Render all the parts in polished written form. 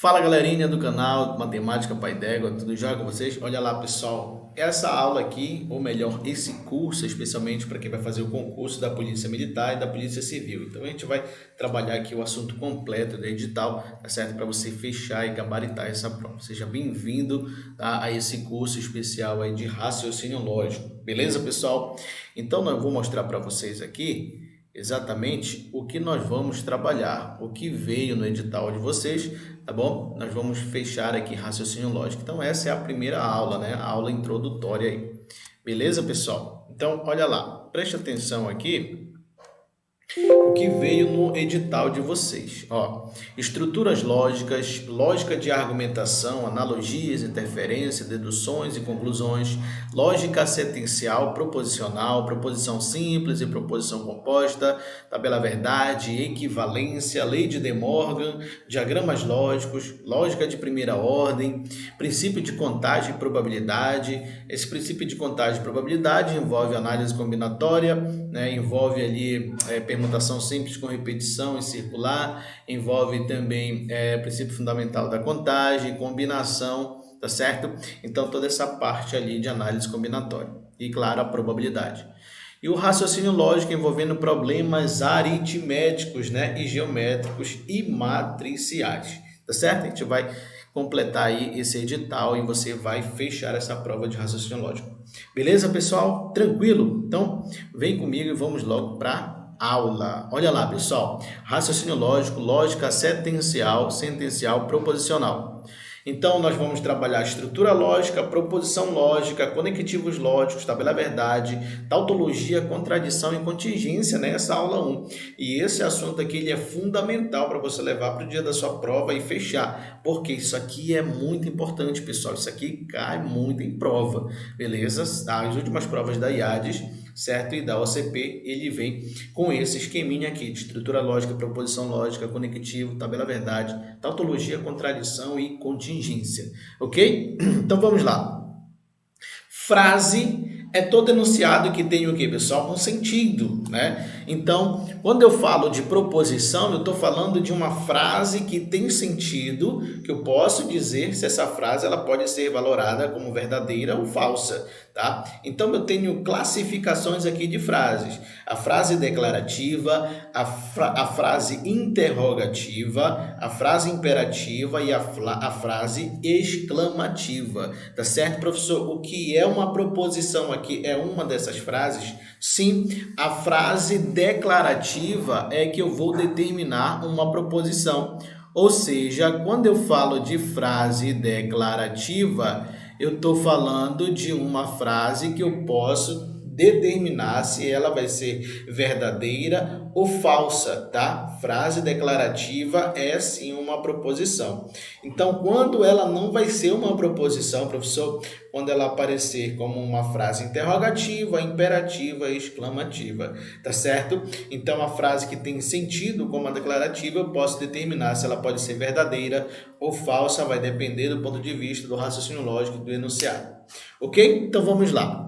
Fala galerinha do canal Matemática Pai d'Égua, tudo jóia com vocês? Olha lá pessoal, essa aula aqui, ou melhor, esse curso, especialmente para quem vai fazer o concurso da Polícia Militar e da Polícia Civil. Então a gente vai trabalhar aqui o assunto completo do edital, tá certo? Para você fechar e gabaritar essa prova. Seja bem-vindo, tá, a esse curso especial aí de raciocínio lógico, beleza pessoal? Então eu vou mostrar para vocês aqui exatamente o que nós vamos trabalhar, o que veio no edital de vocês, tá bom? Nós vamos fechar aqui raciocínio lógico. Então essa é a primeira aula, né? A aula introdutória aí. Beleza, pessoal? Então, olha lá, preste atenção aqui o que veio no edital de vocês. Ó, estruturas lógicas, lógica de argumentação, analogias, interferência, deduções e conclusões, lógica sentencial, proposicional, proposição simples e proposição composta, tabela verdade, equivalência, lei de De Morgan, diagramas lógicos, lógica de primeira ordem, princípio de contagem e probabilidade. Esse princípio de contagem e probabilidade envolve análise combinatória, né, envolve ali permutação simples com repetição e circular, envolve também princípio fundamental da contagem, combinação, tá certo? Então toda essa parte ali de análise combinatória e claro a probabilidade. E o raciocínio lógico envolvendo problemas aritméticos, né, e geométricos e matriciais, tá certo? A gente vai completar aí esse edital e você vai fechar essa prova de raciocínio lógico. Beleza, pessoal? Tranquilo? Então, vem comigo e vamos logo para aula. Olha lá, pessoal. Raciocínio lógico, lógica sentencial, proposicional. Então, nós vamos trabalhar estrutura lógica, proposição lógica, conectivos lógicos, tabela verdade, tautologia, contradição e contingência nessa aula 1. E esse assunto aqui ele é fundamental para você levar para o dia da sua prova e fechar, porque isso aqui é muito importante, pessoal. Isso aqui cai muito em prova, beleza? As últimas provas da IADES, certo? E da OCP, ele vem com esse esqueminha aqui, de estrutura lógica, proposição lógica, conectivo, tabela verdade, tautologia, contradição e contingência, ok? Então vamos lá. Frase é todo enunciado que tem o que, pessoal? Um sentido, né? Então, quando eu falo de proposição, eu estou falando de uma frase que tem sentido, que eu posso dizer se essa frase ela pode ser valorada como verdadeira ou falsa, tá? Então, eu tenho classificações aqui de frases. A frase declarativa, a frase interrogativa, a frase imperativa e a frase exclamativa, tá certo, professor? O que é uma proposição aqui é uma dessas frases? Sim, a frase declarativa é que eu vou determinar uma proposição. Ou seja, quando eu falo de frase declarativa, eu estou falando de uma frase que eu posso determinar se ela vai ser verdadeira ou falsa, tá? Frase declarativa é sim uma proposição. Então, quando ela não vai ser uma proposição, professor, quando ela aparecer como uma frase interrogativa, imperativa e exclamativa, tá certo? Então, a frase que tem sentido como a declarativa, eu posso determinar se ela pode ser verdadeira ou falsa, vai depender do ponto de vista do raciocínio lógico do enunciado. Ok? Então, vamos lá.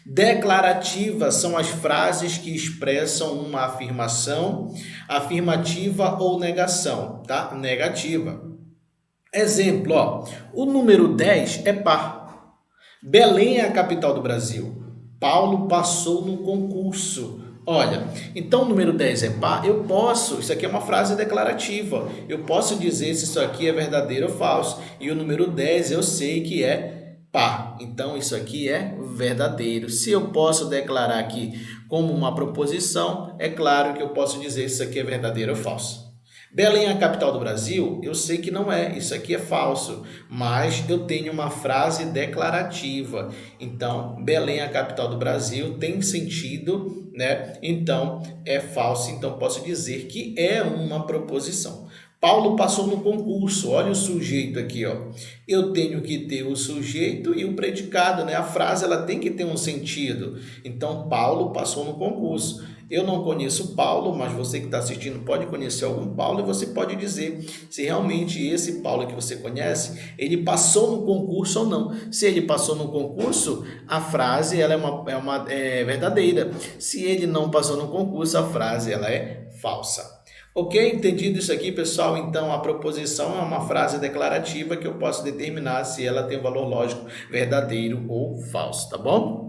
Declarativas são as frases que expressam uma afirmação, afirmativa ou negação, tá? Negativa. Exemplo, ó, o número 10 é par. Belém é a capital do Brasil. Paulo passou no concurso. Olha, então o número 10 é par, eu posso, isso aqui é uma frase declarativa, eu posso dizer se isso aqui é verdadeiro ou falso, e o número 10 eu sei que é par, então isso aqui é verdadeiro. Se eu posso declarar aqui como uma proposição, é claro que eu posso dizer se isso aqui é verdadeiro ou falso. Belém é a capital do Brasil? Eu sei que não é, isso aqui é falso, mas eu tenho uma frase declarativa. Então, Belém é a capital do Brasil tem sentido, né? Então, é falso, então posso dizer que é uma proposição. Paulo passou no concurso, olha o sujeito aqui, ó. Eu tenho que ter o sujeito e o predicado, né? A frase ela tem que ter um sentido. Então, Paulo passou no concurso. Eu não conheço Paulo, mas você que está assistindo pode conhecer algum Paulo e você pode dizer se realmente esse Paulo que você conhece, ele passou no concurso ou não. Se ele passou no concurso, a frase ela é verdadeira. Se ele não passou no concurso, a frase ela é falsa. Ok? Entendido isso aqui, pessoal? Então, a proposição é uma frase declarativa que eu posso determinar se ela tem um valor lógico verdadeiro ou falso, tá bom?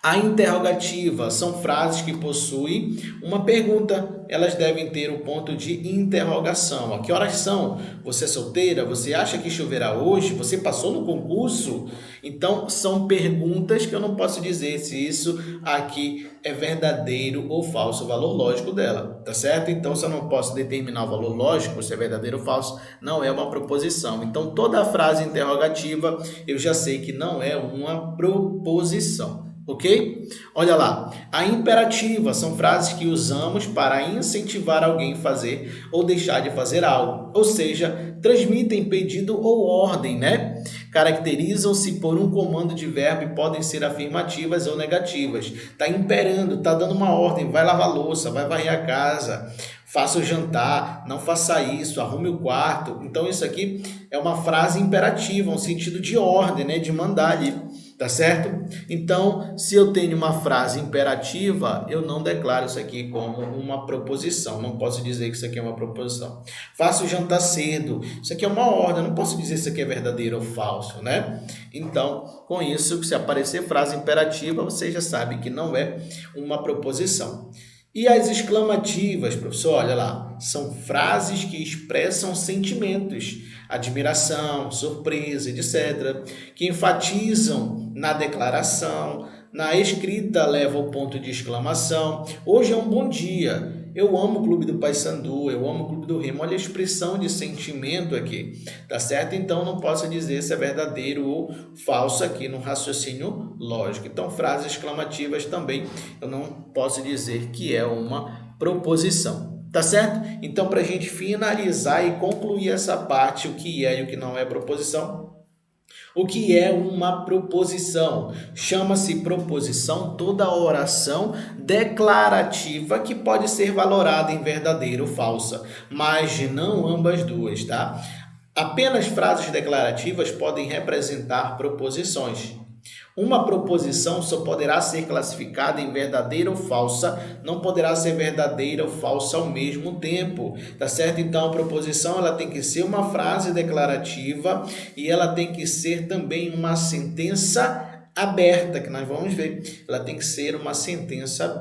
A interrogativa são frases que possuem uma pergunta. Elas devem ter o ponto de interrogação. A que horas são? Você é solteira? Você acha que choverá hoje? Você passou no concurso? Então, são perguntas que eu não posso dizer se isso aqui é verdadeiro ou falso, o valor lógico dela, tá certo? Então, se eu não posso determinar o valor lógico, se é verdadeiro ou falso, não é uma proposição. Então, toda a frase interrogativa, eu já sei que não é uma proposição. Ok? Olha lá, a imperativa são frases que usamos para incentivar alguém a fazer ou deixar de fazer algo, ou seja, transmitem pedido ou ordem, né? Caracterizam-se por um comando de verbo e podem ser afirmativas ou negativas. Está imperando, está dando uma ordem, vai lavar a louça, vai varrer a casa, faça o jantar, não faça isso, arrume o quarto. Então isso aqui é uma frase imperativa, um sentido de ordem, né? De mandar ali. Tá certo? Então, se eu tenho uma frase imperativa, eu não declaro isso aqui como uma proposição. Não posso dizer que isso aqui é uma proposição. Faça o jantar cedo. Isso aqui é uma ordem. Não posso dizer se isso aqui é verdadeiro ou falso, né? Então, com isso, se aparecer frase imperativa, você já sabe que não é uma proposição. E as exclamativas, professor, olha lá, são frases que expressam sentimentos, admiração, surpresa, etc., que enfatizam na declaração, na escrita leva ao ponto de exclamação. Hoje é um bom dia. Eu amo o Clube do Paysandu, eu amo o Clube do Remo. Olha a expressão de sentimento aqui, tá certo? Então, não posso dizer se é verdadeiro ou falso aqui no raciocínio lógico. Então, frases exclamativas também eu não posso dizer que é uma proposição, tá certo? Então, para a gente finalizar e concluir essa parte, o que é e o que não é proposição, o que é uma proposição? Chama-se proposição toda oração declarativa que pode ser valorada em verdadeira ou falsa, mas não ambas duas, tá? Apenas frases declarativas podem representar proposições. Uma proposição só poderá ser classificada em verdadeira ou falsa, não poderá ser verdadeira ou falsa ao mesmo tempo, tá certo? Então, a proposição ela tem que ser uma frase declarativa e ela tem que ser também uma sentença aberta, que nós vamos ver. Ela tem que ser uma sentença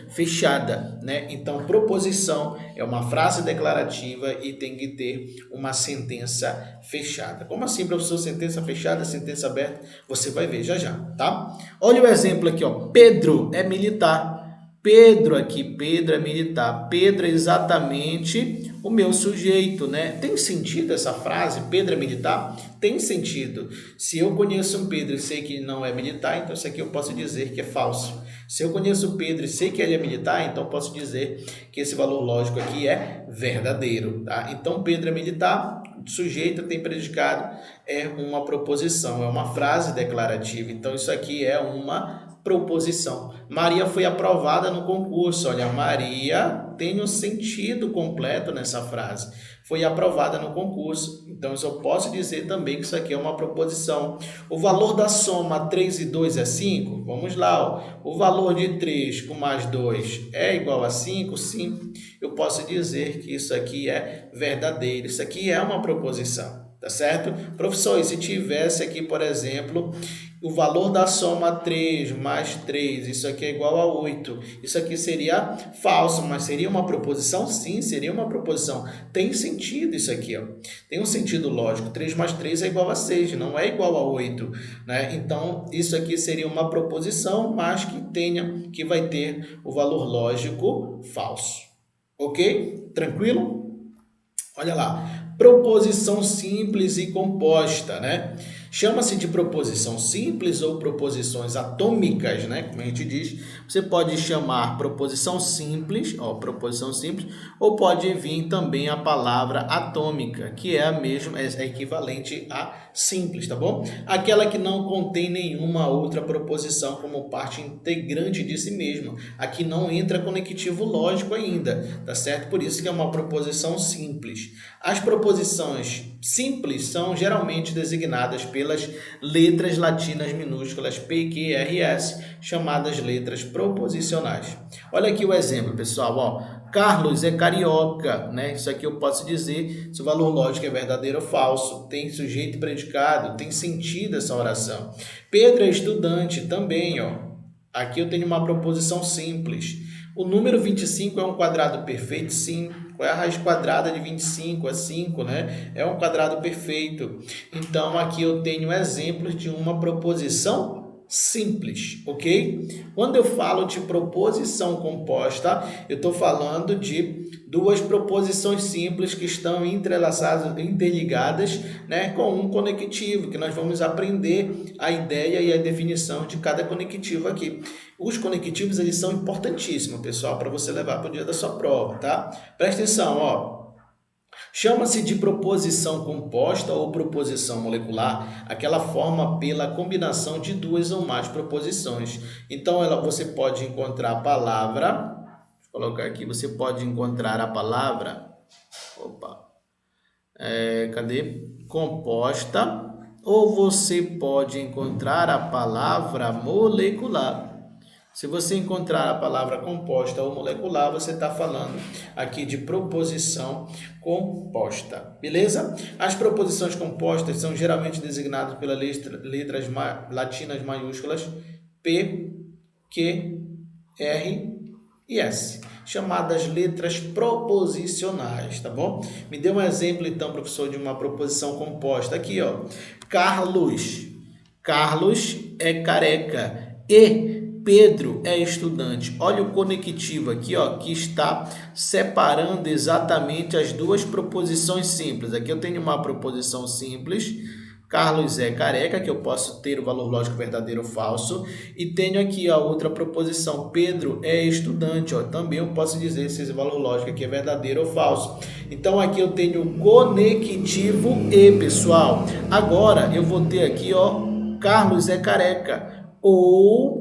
fechada, né? Então, proposição é uma frase declarativa e tem que ter uma sentença fechada. Como assim, professor? Sentença fechada, sentença aberta? Você vai ver já já, tá? Olha o exemplo aqui, ó. Pedro é militar. Pedro é militar. Pedro é exatamente o meu sujeito, né? Tem sentido essa frase? Pedro é militar? Tem sentido. Se eu conheço um Pedro e sei que não é militar, então isso aqui eu posso dizer que é falso. Se eu conheço o Pedro e sei que ele é militar, então posso dizer que esse valor lógico aqui é verdadeiro, tá? Então, Pedro é militar, sujeito tem predicado, é uma proposição, é uma frase declarativa. Então, isso aqui é uma proposição. Maria foi aprovada no concurso. Olha, Maria tem um sentido completo nessa frase. Foi aprovada no concurso. Então, eu só posso dizer também que isso aqui é uma proposição. O valor da soma 3 e 2 é 5? Vamos lá. Ó. O valor de 3 com mais 2 é igual a 5? Sim. Eu posso dizer que isso aqui é verdadeiro. Isso aqui é uma proposição. Tá certo? Professor, e se tivesse aqui, por exemplo, o valor da soma 3 mais 3, isso aqui é igual a 8. Isso aqui seria falso, mas seria uma proposição? Sim, seria uma proposição. Tem sentido isso aqui, ó. Tem um sentido lógico. 3 mais 3 é igual a 6, não é igual a 8, né? Então, isso aqui seria uma proposição, mas que vai ter o valor lógico falso. Ok? Tranquilo? Olha lá. Proposição simples e composta, né? Chama-se de proposição simples ou proposições atômicas, né? Como a gente diz, você pode chamar proposição simples, ou pode vir também a palavra atômica, que é a mesma, é equivalente a simples, tá bom? Aquela que não contém nenhuma outra proposição como parte integrante de si mesma. Aqui não entra conectivo lógico ainda, tá certo? Por isso que é uma proposição simples. As proposições simples são geralmente designadas pelas letras latinas minúsculas P, Q, R, S, chamadas letras proposicionais. Olha aqui o exemplo, pessoal. Ó. Carlos é carioca, né? Isso aqui eu posso dizer se o valor lógico é verdadeiro ou falso. Tem sujeito e predicado, tem sentido essa oração. Pedro é estudante também, ó. Aqui eu tenho uma proposição simples. O número 25 é um quadrado perfeito? Sim. Qual é a raiz quadrada de 25? É 5, né? É um quadrado perfeito. Então, aqui eu tenho exemplos de uma proposição simples, ok? Quando eu falo de proposição composta, eu estou falando de duas proposições simples que estão entrelaçadas, interligadas, né, com um conectivo, que nós vamos aprender a ideia e a definição de cada conectivo aqui. Os conectivos, eles são importantíssimos, pessoal, para você levar para o dia da sua prova, tá? Presta atenção, ó. Chama-se de proposição composta ou proposição molecular aquela forma pela combinação de duas ou mais proposições. Então, você pode encontrar a palavra, vou colocar aqui, você pode encontrar a palavra, cadê? Composta, ou você pode encontrar a palavra molecular. Se você encontrar a palavra composta ou molecular, você está falando aqui de proposição composta, beleza? As proposições compostas são geralmente designadas pelas letras latinas maiúsculas P, Q, R e S, chamadas letras proposicionais, tá bom? Me dê um exemplo, então, professor, de uma proposição composta. Aqui, ó, Carlos é careca e Pedro é estudante. Olha o conectivo aqui, ó, que está separando exatamente as duas proposições simples. Aqui eu tenho uma proposição simples, Carlos é careca, que eu posso ter o valor lógico verdadeiro ou falso, e tenho aqui a outra proposição, Pedro é estudante, ó, também eu posso dizer se esse valor lógico aqui é verdadeiro ou falso. Então aqui eu tenho conectivo e, pessoal. Agora eu vou ter aqui, ó, Carlos é careca ou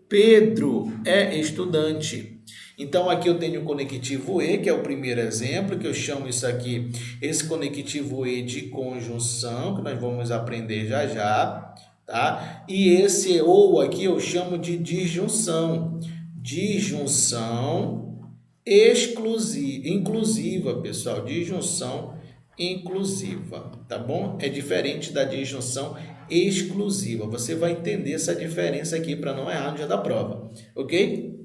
Pedro é estudante. Então, aqui eu tenho o conectivo E, que é o primeiro exemplo, que eu chamo isso aqui, esse conectivo E de conjunção, que nós vamos aprender já já, tá? E esse ou aqui eu chamo de disjunção. Disjunção inclusiva, pessoal. Disjunção inclusiva, tá bom? É diferente da disjunção exclusiva. Você vai entender essa diferença aqui para não errar no dia da prova, ok?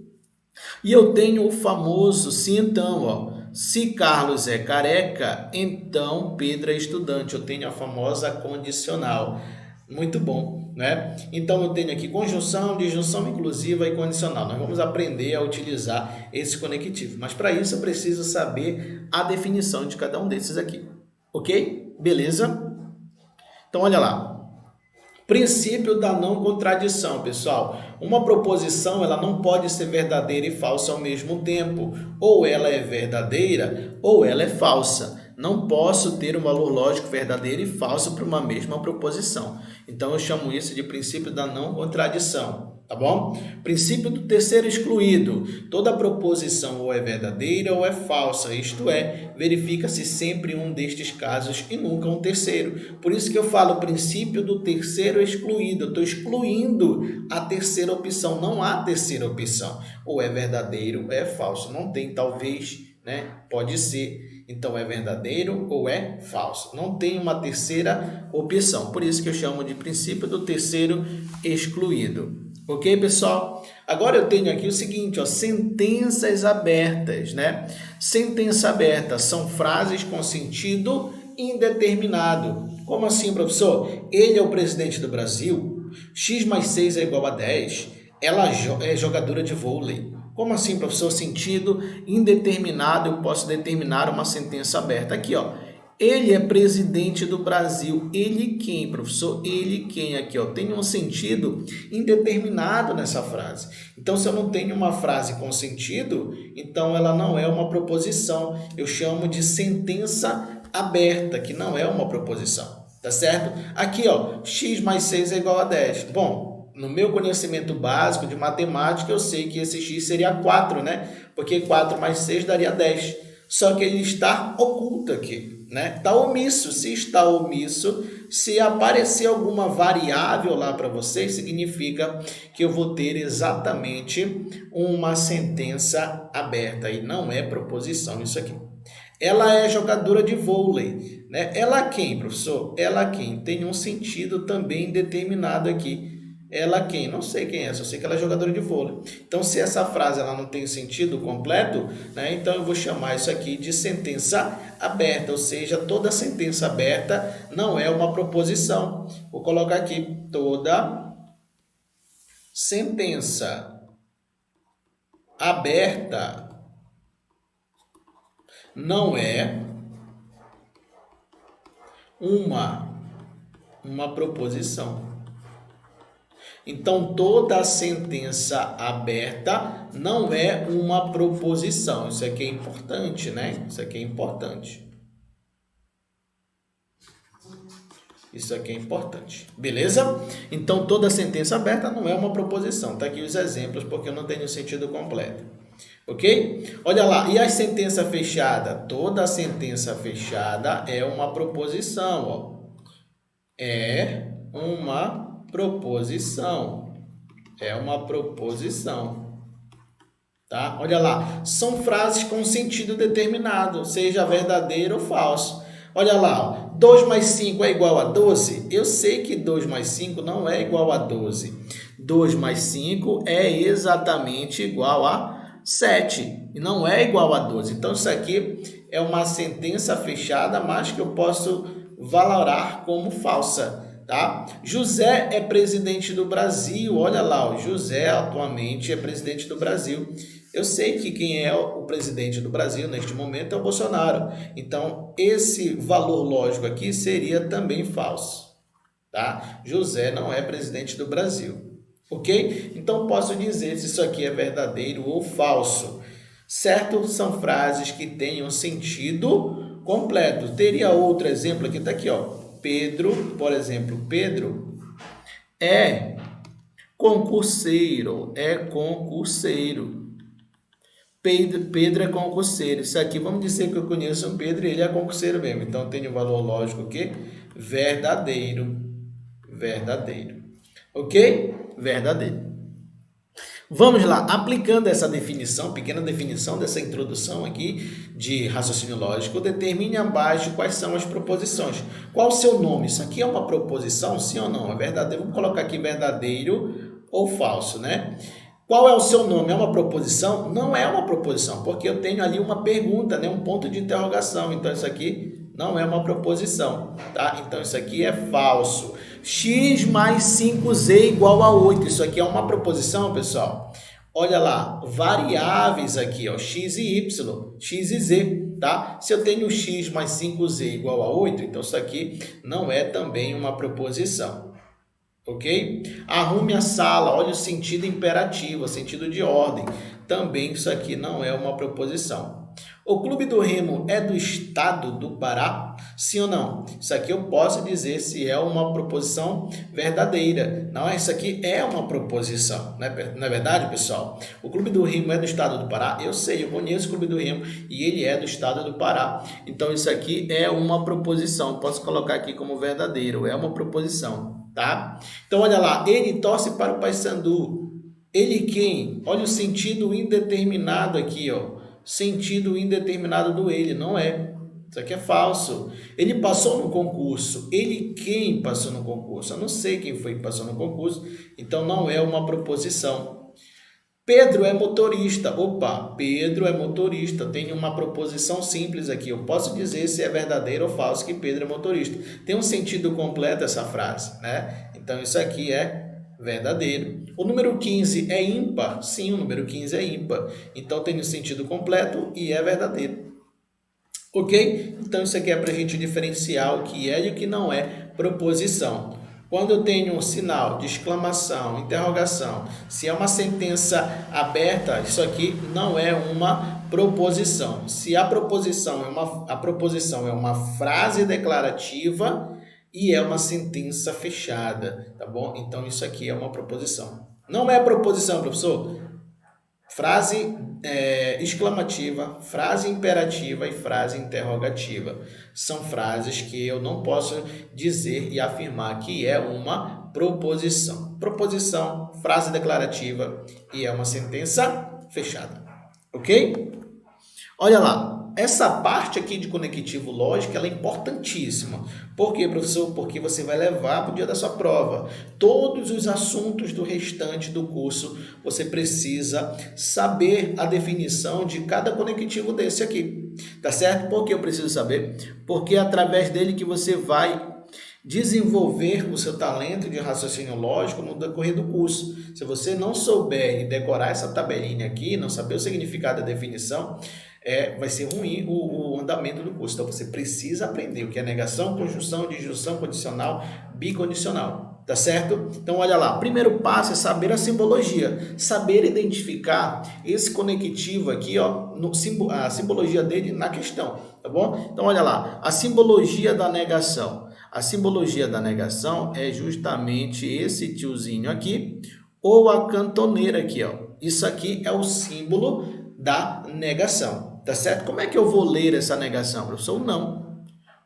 E eu tenho o famoso se então, ó. Se Carlos é careca, então Pedro é estudante. Eu tenho a famosa condicional. Muito bom, né? Então eu tenho aqui conjunção, disjunção inclusiva e condicional. Nós vamos aprender a utilizar esse conectivo, mas para isso eu preciso saber a definição de cada um desses aqui, ok? Beleza? Então olha lá. Princípio da não contradição, pessoal. Uma proposição, ela não pode ser verdadeira e falsa ao mesmo tempo. Ou ela é verdadeira ou ela é falsa. Não posso ter um valor lógico verdadeiro e falso para uma mesma proposição. Então, eu chamo isso de princípio da não contradição, tá bom? Princípio do terceiro excluído. Toda proposição ou é verdadeira ou é falsa, isto é, verifica-se sempre um destes casos e nunca um terceiro. Por isso que eu falo princípio do terceiro excluído. Eu estou excluindo a terceira opção. Não há terceira opção. Ou é verdadeiro ou é falso. Não tem talvez, né? Pode ser. Então, é verdadeiro ou é falso. Não tem uma terceira opção. Por isso que eu chamo de princípio do terceiro excluído. Ok, pessoal? Agora eu tenho aqui o seguinte, ó, sentenças abertas, né? Sentença aberta são frases com sentido indeterminado. Como assim, professor? Ele é o presidente do Brasil? X mais 6 é igual a 10. Ela é jogadora de vôlei. Como assim, professor? Sentido indeterminado, eu posso determinar uma sentença aberta. Aqui, ó. Ele é presidente do Brasil. Ele quem, professor? Ele quem aqui, ó. Tem um sentido indeterminado nessa frase. Então, se eu não tenho uma frase com sentido, então ela não é uma proposição. Eu chamo de sentença aberta, que não é uma proposição. Tá certo? Aqui, ó. X mais 6 é igual a 10. Bom, no meu conhecimento básico de matemática, eu sei que esse x seria 4, né? Porque 4 mais 6 daria 10. só que ele está oculto aqui, né? Está omisso. Se está omisso, se aparecer alguma variável lá para você, significa que eu vou ter exatamente uma sentença aberta. E não é proposição isso aqui. Ela é jogadora de vôlei, né? Ela quem, professor? Ela quem? Tem um sentido também determinado aqui. Ela quem? Não sei quem é, só sei que ela é jogadora de vôlei. Então, se essa frase ela não tem sentido completo, né? Então eu vou chamar isso aqui de sentença aberta, ou seja, toda sentença aberta não é uma proposição. Vou colocar aqui, toda sentença aberta não é uma proposição. Então, toda sentença aberta não é uma proposição. Isso aqui é importante, né? Isso aqui é importante. Isso aqui é importante. Beleza? Então, toda sentença aberta não é uma proposição. Tá aqui os exemplos, porque eu não tenho sentido completo. Ok? Olha lá. E a sentença fechada? Toda sentença fechada é uma proposição, ó. É uma proposição. É uma proposição. Tá? Olha lá. São frases com sentido determinado, seja verdadeiro ou falso. Olha lá. 2 mais 5 é igual a 12? Eu sei que 2 mais 5 não é igual a 12. 2 mais 5 é exatamente igual a 7. E não é igual a 12. Então, isso aqui é uma sentença fechada, mas que eu posso valorar como falsa. Tá? José é presidente do Brasil. Olha lá, o José atualmente é presidente do Brasil. Eu sei que quem é o presidente do Brasil neste momento é o Bolsonaro. Então, esse valor lógico aqui seria também falso. Tá? José não é presidente do Brasil. Ok? Então, posso dizer se isso aqui é verdadeiro ou falso. Certo? São frases que tenham sentido completo. Teria outro exemplo aqui, tá aqui, ó. Pedro, por exemplo, Pedro é concurseiro, Pedro é concurseiro. Isso aqui, vamos dizer que eu conheço um Pedro e ele é concurseiro mesmo. Então, tem o valor lógico que verdadeiro. Ok? Verdadeiro. Vamos lá, aplicando essa definição, pequena definição dessa introdução aqui de raciocínio lógico, determine abaixo quais são as proposições. Qual o seu nome? Isso aqui é uma proposição, sim ou não? É verdadeiro? Vamos colocar aqui verdadeiro ou falso, né? Qual é o seu nome? É uma proposição? Não é uma proposição, porque eu tenho ali uma pergunta, né? Um ponto de interrogação. Então, isso aqui não é uma proposição, tá? Então, isso aqui é falso. X mais 5z igual a 8. Isso aqui é uma proposição, pessoal. Olha lá, variáveis aqui, ó, x e y, x e z, tá? Se eu tenho x mais 5z igual a 8, então isso aqui não é também uma proposição. Ok? Arrume a sala, olha o sentido imperativo, o sentido de ordem. Também isso aqui não é uma proposição. O Clube do Remo é do estado do Pará? Sim ou não? Isso aqui eu posso dizer se é uma proposição verdadeira. Não, isso aqui é uma proposição. Não é verdade, pessoal? O Clube do Remo é do estado do Pará? Eu sei, eu conheço o Clube do Remo e ele é do estado do Pará. Então, isso aqui é uma proposição. Posso colocar aqui como verdadeiro. É uma proposição, tá? Então, olha lá. Ele torce para o Paysandu. Ele quem? Olha o sentido indeterminado aqui, ó. Sentido indeterminado do ele, não é. Isso aqui é falso. Ele passou no concurso. Ele quem passou no concurso? Eu não sei quem foi que passou no concurso, então não é uma proposição. Pedro é motorista. Opa, Pedro é motorista. Tem uma proposição simples aqui. Eu posso dizer se é verdadeiro ou falso que Pedro é motorista. Tem um sentido completo essa frase, né? Então isso aqui é verdadeiro. O número 15 é ímpar? Sim, o número 15 é ímpar. Então, tem o sentido completo e é verdadeiro. Ok? Então, isso aqui é para a gente diferenciar o que é e o que não é proposição. Quando eu tenho um sinal de exclamação, interrogação, se é uma sentença aberta, isso aqui não é uma proposição. Se a proposição é uma frase declarativa, e é uma sentença fechada, tá bom? Então, isso aqui é uma proposição. Não é proposição, professor? frase exclamativa, frase imperativa e frase interrogativa. São frases que eu não posso dizer e afirmar que é uma proposição. Proposição, frase declarativa e é uma sentença fechada. Ok? Olha lá, essa parte aqui de conectivo lógico, ela é importantíssima. Por quê, professor? Porque você vai levar para o dia da sua prova. Todos os assuntos do restante do curso, você precisa saber a definição de cada conectivo desse aqui. Tá certo? Por que eu preciso saber? Porque é através dele que você vai desenvolver o seu talento de raciocínio lógico no decorrer do curso. Se você não souber e decorar essa tabelinha aqui, não saber o significado da definição, vai ser ruim o andamento do curso. Então, você precisa aprender o que é negação, conjunção, disjunção, condicional, bicondicional. Tá certo? Então, olha lá. Primeiro passo é saber a simbologia. Saber identificar esse conectivo aqui, ó, a simbologia dele na questão. Tá bom? Então, olha lá. A simbologia da negação. A simbologia da negação é justamente esse tiozinho aqui, ou a cantoneira aqui, ó. Isso aqui é o símbolo da negação, tá certo? Como é que eu vou ler essa negação, professor? Não.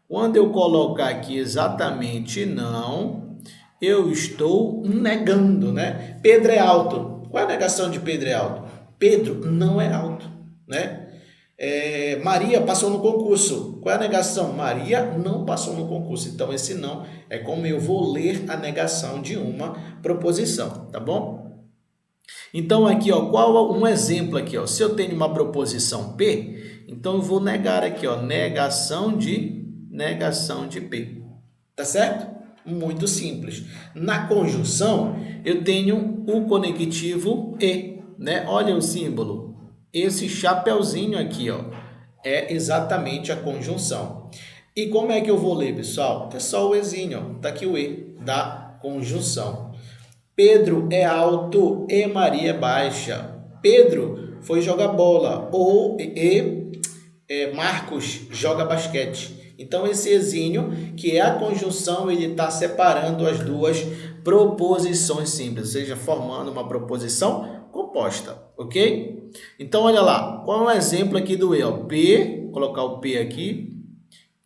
Quando eu colocar aqui exatamente não, eu estou negando, né? Pedro é alto. Qual é a negação de Pedro é alto? Pedro não é alto, né? Maria passou no concurso. Qual é a negação? Maria não passou no concurso. Então, esse não é como eu vou ler a negação de uma proposição, tá bom? Então, aqui, ó, qual um exemplo aqui, ó? Se eu tenho uma proposição P, então eu vou negar aqui, ó, negação de P. Tá certo? Muito simples. Na conjunção, eu tenho o conectivo E, né? Olha o símbolo. Esse chapeuzinho aqui, ó, é exatamente a conjunção. E como é que eu vou ler, pessoal? É só o Ezinho, ó. Tá aqui o E da conjunção. Pedro é alto e Maria é baixa. Pedro foi jogar bola Marcos joga basquete. Então, esse Ezinho, que é a conjunção, ele está separando as duas proposições simples, ou seja, formando uma proposição composta, ok? Então, olha lá, qual é o exemplo aqui do E? Ó? P, vou colocar o P aqui,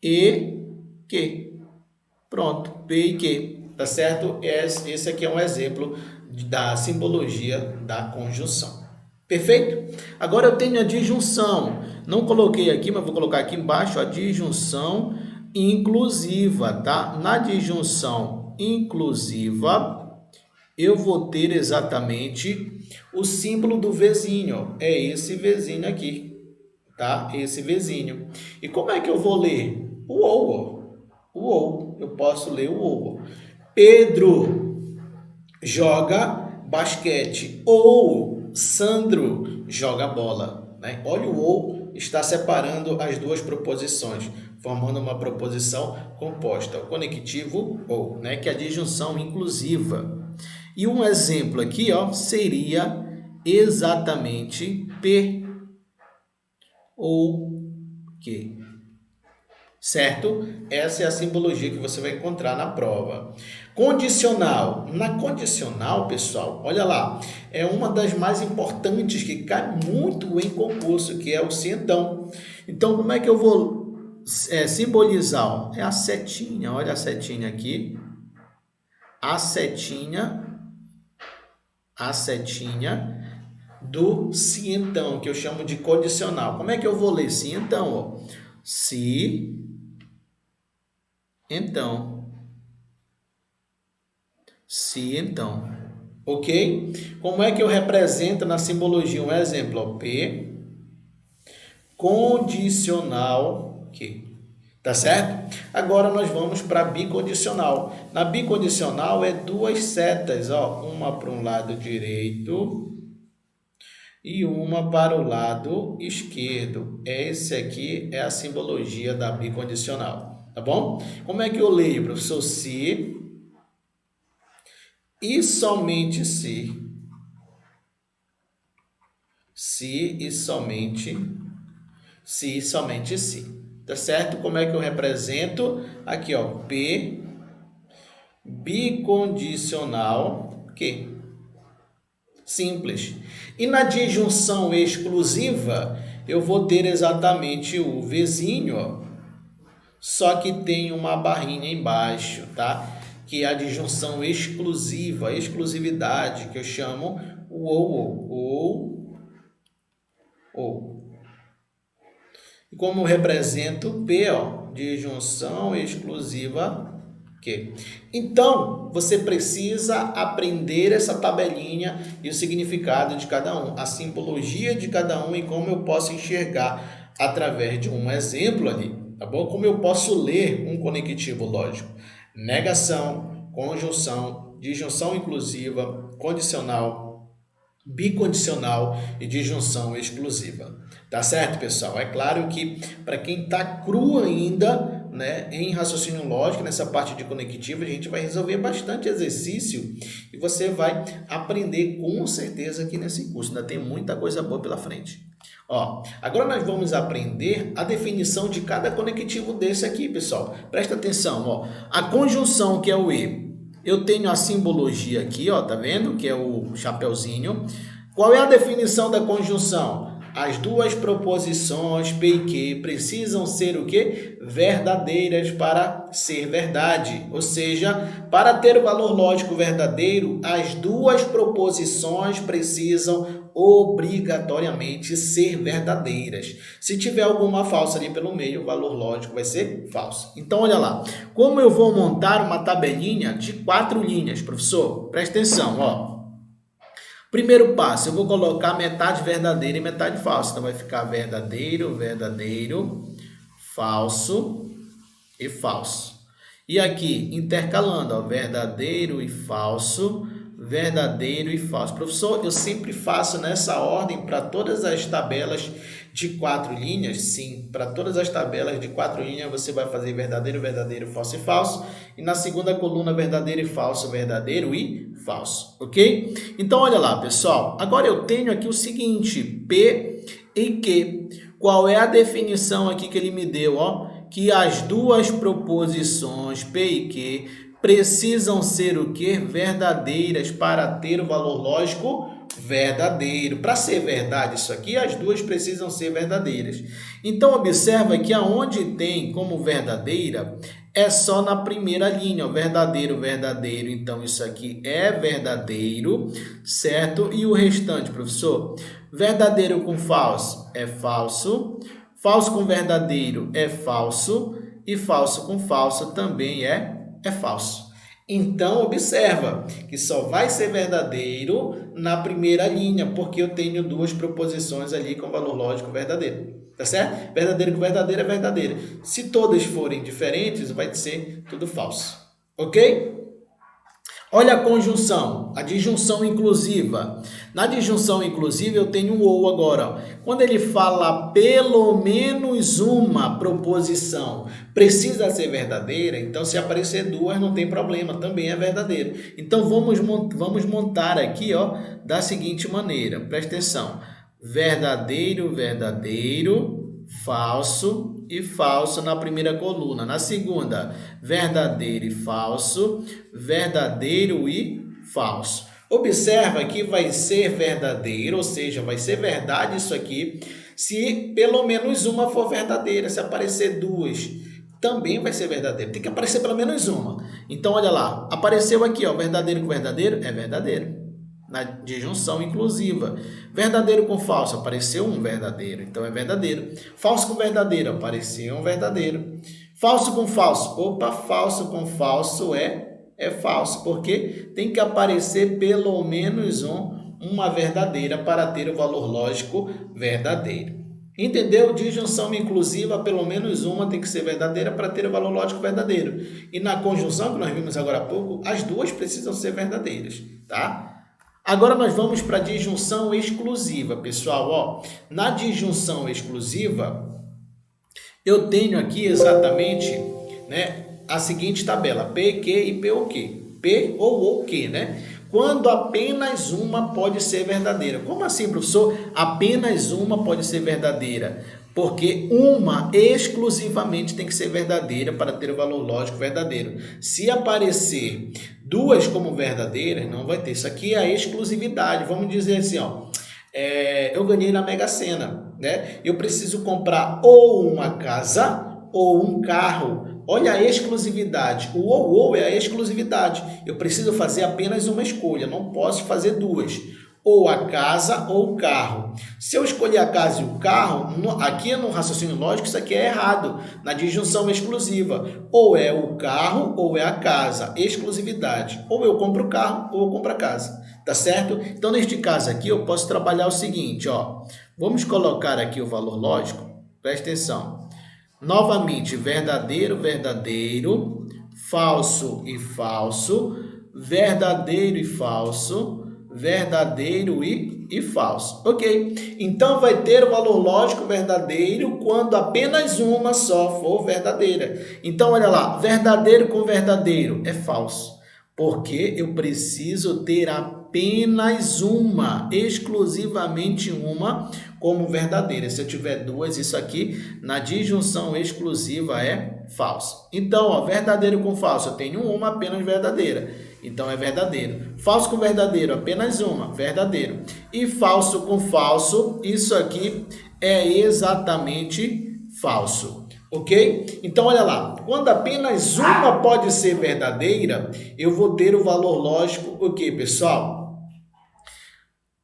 e, Q. Pronto, P e Q, tá certo? Esse aqui é um exemplo da simbologia da conjunção. Perfeito? Agora eu tenho a disjunção. Não coloquei aqui, mas vou colocar aqui embaixo a disjunção inclusiva, tá? Na disjunção inclusiva, eu vou ter exatamente o símbolo do Vzinho. É esse Vzinho aqui, tá? Esse Vzinho. E como é que eu vou ler? O ou. O ou. Eu posso ler o ou. Pedro joga basquete. Ou Sandro joga bola, né? Olha, o ou está separando as duas proposições, formando uma proposição composta, o conectivo ou, né? Que é a disjunção inclusiva. E um exemplo aqui, ó, seria exatamente P ou Q. Certo? Essa é a simbologia que você vai encontrar na prova. Condicional. Na condicional, pessoal, olha lá, é uma das mais importantes que cai muito em concurso, que é o se então. Então, como é que eu vou simbolizar? É a setinha, olha a setinha aqui. A setinha do se então, que eu chamo de condicional. Como é que eu vou ler se então? Ó? Se então. Se então. Ok? Como é que eu represento na simbologia? Um exemplo, ó, P condicional Q. Tá certo? Agora nós vamos para bicondicional. Na bicondicional é duas setas, ó, uma para um lado direito e uma para o lado esquerdo. Esse aqui é a simbologia da bicondicional, tá bom? Como é que eu leio, professor? Se e somente se. Se e somente se. Tá certo? Como é que eu represento? Aqui, ó, P bicondicional Q. Simples. E na disjunção exclusiva, eu vou ter exatamente o Vzinho, ó, só que tem uma barrinha embaixo, tá? Que é a disjunção exclusiva, a exclusividade, que eu chamo o ou. E como eu represento P, ó, disjunção exclusiva Q. Então, você precisa aprender essa tabelinha e o significado de cada um, a simbologia de cada um e como eu posso enxergar através de um exemplo ali, tá bom? Como eu posso ler um conectivo lógico. Negação, conjunção, disjunção inclusiva, condicional, bicondicional e disjunção exclusiva. Tá certo, pessoal? É claro que para quem está cru ainda, né, em raciocínio lógico, nessa parte de conectivo, a gente vai resolver bastante exercício e você vai aprender com certeza aqui nesse curso. Ainda tem muita coisa boa pela frente. Ó, agora nós vamos aprender a definição de cada conectivo desse aqui, pessoal. Presta atenção, ó. A conjunção, que é o E, eu tenho a simbologia aqui, ó, tá vendo? Que é o chapeuzinho. Qual é a definição da conjunção? As duas proposições P e Q precisam ser o quê? Verdadeiras para ser verdade. Ou seja, para ter o valor lógico verdadeiro, as duas proposições precisam obrigatoriamente ser verdadeiras. Se tiver alguma falsa ali pelo meio, o valor lógico vai ser falso. Então, olha lá. Como eu vou montar uma tabelinha de 4 linhas, professor? Presta atenção, ó. Primeiro passo, eu vou colocar metade verdadeira e metade falsa. Então, vai ficar verdadeiro, verdadeiro, falso e falso. E aqui, intercalando, ó, verdadeiro e falso, verdadeiro e falso. Professor, eu sempre faço nessa ordem para todas as tabelas de 4 linhas? Sim, para todas as tabelas de 4 linhas você vai fazer verdadeiro, verdadeiro, falso e falso. E na segunda coluna, verdadeiro e falso, verdadeiro e falso, ok? Então, olha lá, pessoal. Agora eu tenho aqui o seguinte, P e Q. Qual é a definição aqui que ele me deu? Ó? Que as duas proposições P e Q precisam ser o quê? Verdadeiras para ter o valor lógico verdadeiro. Para ser verdade isso aqui, as duas precisam ser verdadeiras. Então, observa que aonde tem como verdadeira, é só na primeira linha, ó, verdadeiro, verdadeiro. Então, isso aqui é verdadeiro, certo? E o restante, professor? Verdadeiro com falso é falso, falso com verdadeiro é falso e falso com falso também é falso. Então, observa que só vai ser verdadeiro na primeira linha, porque eu tenho duas proposições ali com valor lógico verdadeiro. Tá certo? Verdadeiro com verdadeiro é verdadeiro. Se todas forem diferentes, vai ser tudo falso. Ok? Olha a conjunção, a disjunção inclusiva. Na disjunção inclusiva eu tenho o ou agora. Ó. Quando ele fala pelo menos uma proposição precisa ser verdadeira, então se aparecer duas não tem problema, também é verdadeiro. Então vamos montar aqui, ó, da seguinte maneira. Presta atenção. Verdadeiro, verdadeiro, falso e falso na primeira coluna. Na segunda, verdadeiro e falso, verdadeiro e falso. Observa que vai ser verdadeiro, ou seja, vai ser verdade isso aqui, se pelo menos uma for verdadeira. Se aparecer duas, também vai ser verdadeiro. Tem que aparecer pelo menos uma. Então, olha lá, apareceu aqui, ó, verdadeiro com verdadeiro, é verdadeiro. Na disjunção inclusiva. Verdadeiro com falso, apareceu um verdadeiro, então é verdadeiro. Falso com verdadeiro, apareceu um verdadeiro. Falso com falso, opa, falso com falso é falso, porque tem que aparecer pelo menos uma verdadeira para ter o valor lógico verdadeiro. Entendeu? Disjunção inclusiva, pelo menos uma tem que ser verdadeira para ter o valor lógico verdadeiro. E na conjunção, que nós vimos agora há pouco, as duas precisam ser verdadeiras, tá? Agora nós vamos para a disjunção exclusiva, pessoal. Ó, na disjunção exclusiva, eu tenho aqui exatamente, né, a seguinte tabela, P, Q e P ou Q. P ou Q, né? Quando apenas uma pode ser verdadeira. Como assim, professor? Apenas uma pode ser verdadeira. Porque uma exclusivamente tem que ser verdadeira para ter o valor lógico verdadeiro. Se aparecer duas como verdadeiras, não vai ter. Isso aqui é a exclusividade. Vamos dizer assim, ó, eu ganhei na Mega Sena, né? Eu preciso comprar ou uma casa ou um carro. Olha a exclusividade. O ou é a exclusividade. Eu preciso fazer apenas uma escolha, não posso fazer duas. Ou a casa ou o carro. Se eu escolher a casa e o carro, aqui no raciocínio lógico, isso aqui é errado, na disjunção exclusiva. Ou é o carro ou é a casa, exclusividade. Ou eu compro o carro ou eu compro a casa, tá certo? Então, neste caso aqui, eu posso trabalhar o seguinte, ó. Vamos colocar aqui o valor lógico, presta atenção. Novamente, verdadeiro, verdadeiro, falso e falso, verdadeiro e falso, verdadeiro e falso. Ok? Então, vai ter o valor lógico verdadeiro quando apenas uma só for verdadeira. Então, olha lá, verdadeiro com verdadeiro é falso. Porque eu preciso ter apenas uma, exclusivamente uma, como verdadeira. Se eu tiver duas, isso aqui na disjunção exclusiva é falso. Então, ó, verdadeiro com falso, eu tenho uma apenas verdadeira. Então, é verdadeiro. Falso com verdadeiro, apenas uma, verdadeiro. E falso com falso, isso aqui é exatamente falso. Ok? Então, olha lá. Quando apenas uma pode ser verdadeira, eu vou ter o valor lógico, ok, pessoal?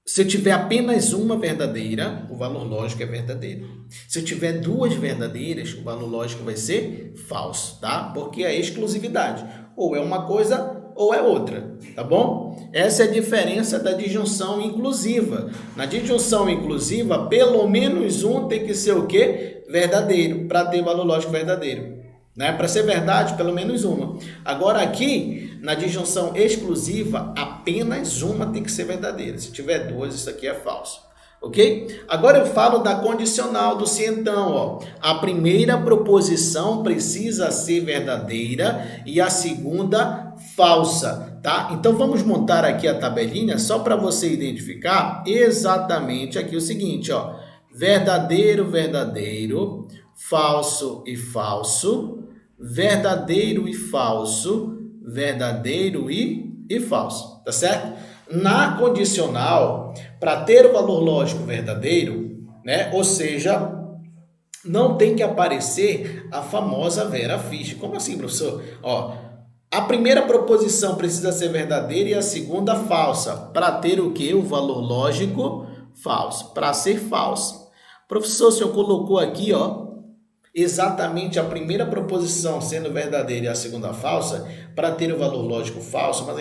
Se eu tiver apenas uma verdadeira, o valor lógico é verdadeiro. Se eu tiver duas verdadeiras, o valor lógico vai ser falso, tá? Porque é exclusividade. Ou é uma coisa ou é outra, tá bom? Essa é a diferença da disjunção inclusiva. Na disjunção inclusiva, pelo menos um tem que ser o quê? Verdadeiro, para ter valor lógico verdadeiro. Né? Para ser verdade, pelo menos uma. Agora aqui, na disjunção exclusiva, apenas uma tem que ser verdadeira. Se tiver duas, isso aqui é falso. Ok? Agora eu falo da condicional do se então, ó. A primeira proposição precisa ser verdadeira e a segunda falsa, tá? Então vamos montar aqui a tabelinha só para você identificar exatamente aqui o seguinte, ó. Verdadeiro, verdadeiro, falso e falso, verdadeiro e falso, verdadeiro e falso, tá certo? Na condicional, para ter o valor lógico verdadeiro, né? Ou seja, não tem que aparecer a famosa Vera Fischer. Como assim, professor? Ó, a primeira proposição precisa ser verdadeira e a segunda falsa. Para ter o quê? O valor lógico falso. Para ser falso. Professor, o senhor colocou aqui, ó, exatamente a primeira proposição sendo verdadeira e a segunda falsa, para ter o valor lógico falso, mas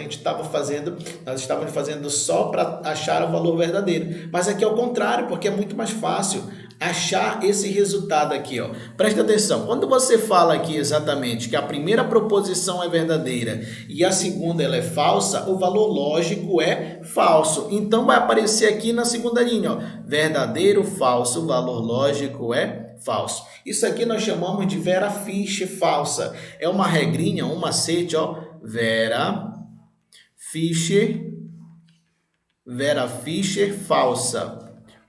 nós estávamos fazendo só para achar o valor verdadeiro. Mas aqui é o contrário, porque é muito mais fácil achar esse resultado aqui, ó. Presta atenção, quando você fala aqui exatamente que a primeira proposição é verdadeira e a segunda ela é falsa, o valor lógico é falso. Então vai aparecer aqui na segunda linha, ó, verdadeiro, falso, o valor lógico é falso. Isso aqui nós chamamos de Vera Fischer falsa. É uma regrinha, um macete, ó, Vera Fischer falsa.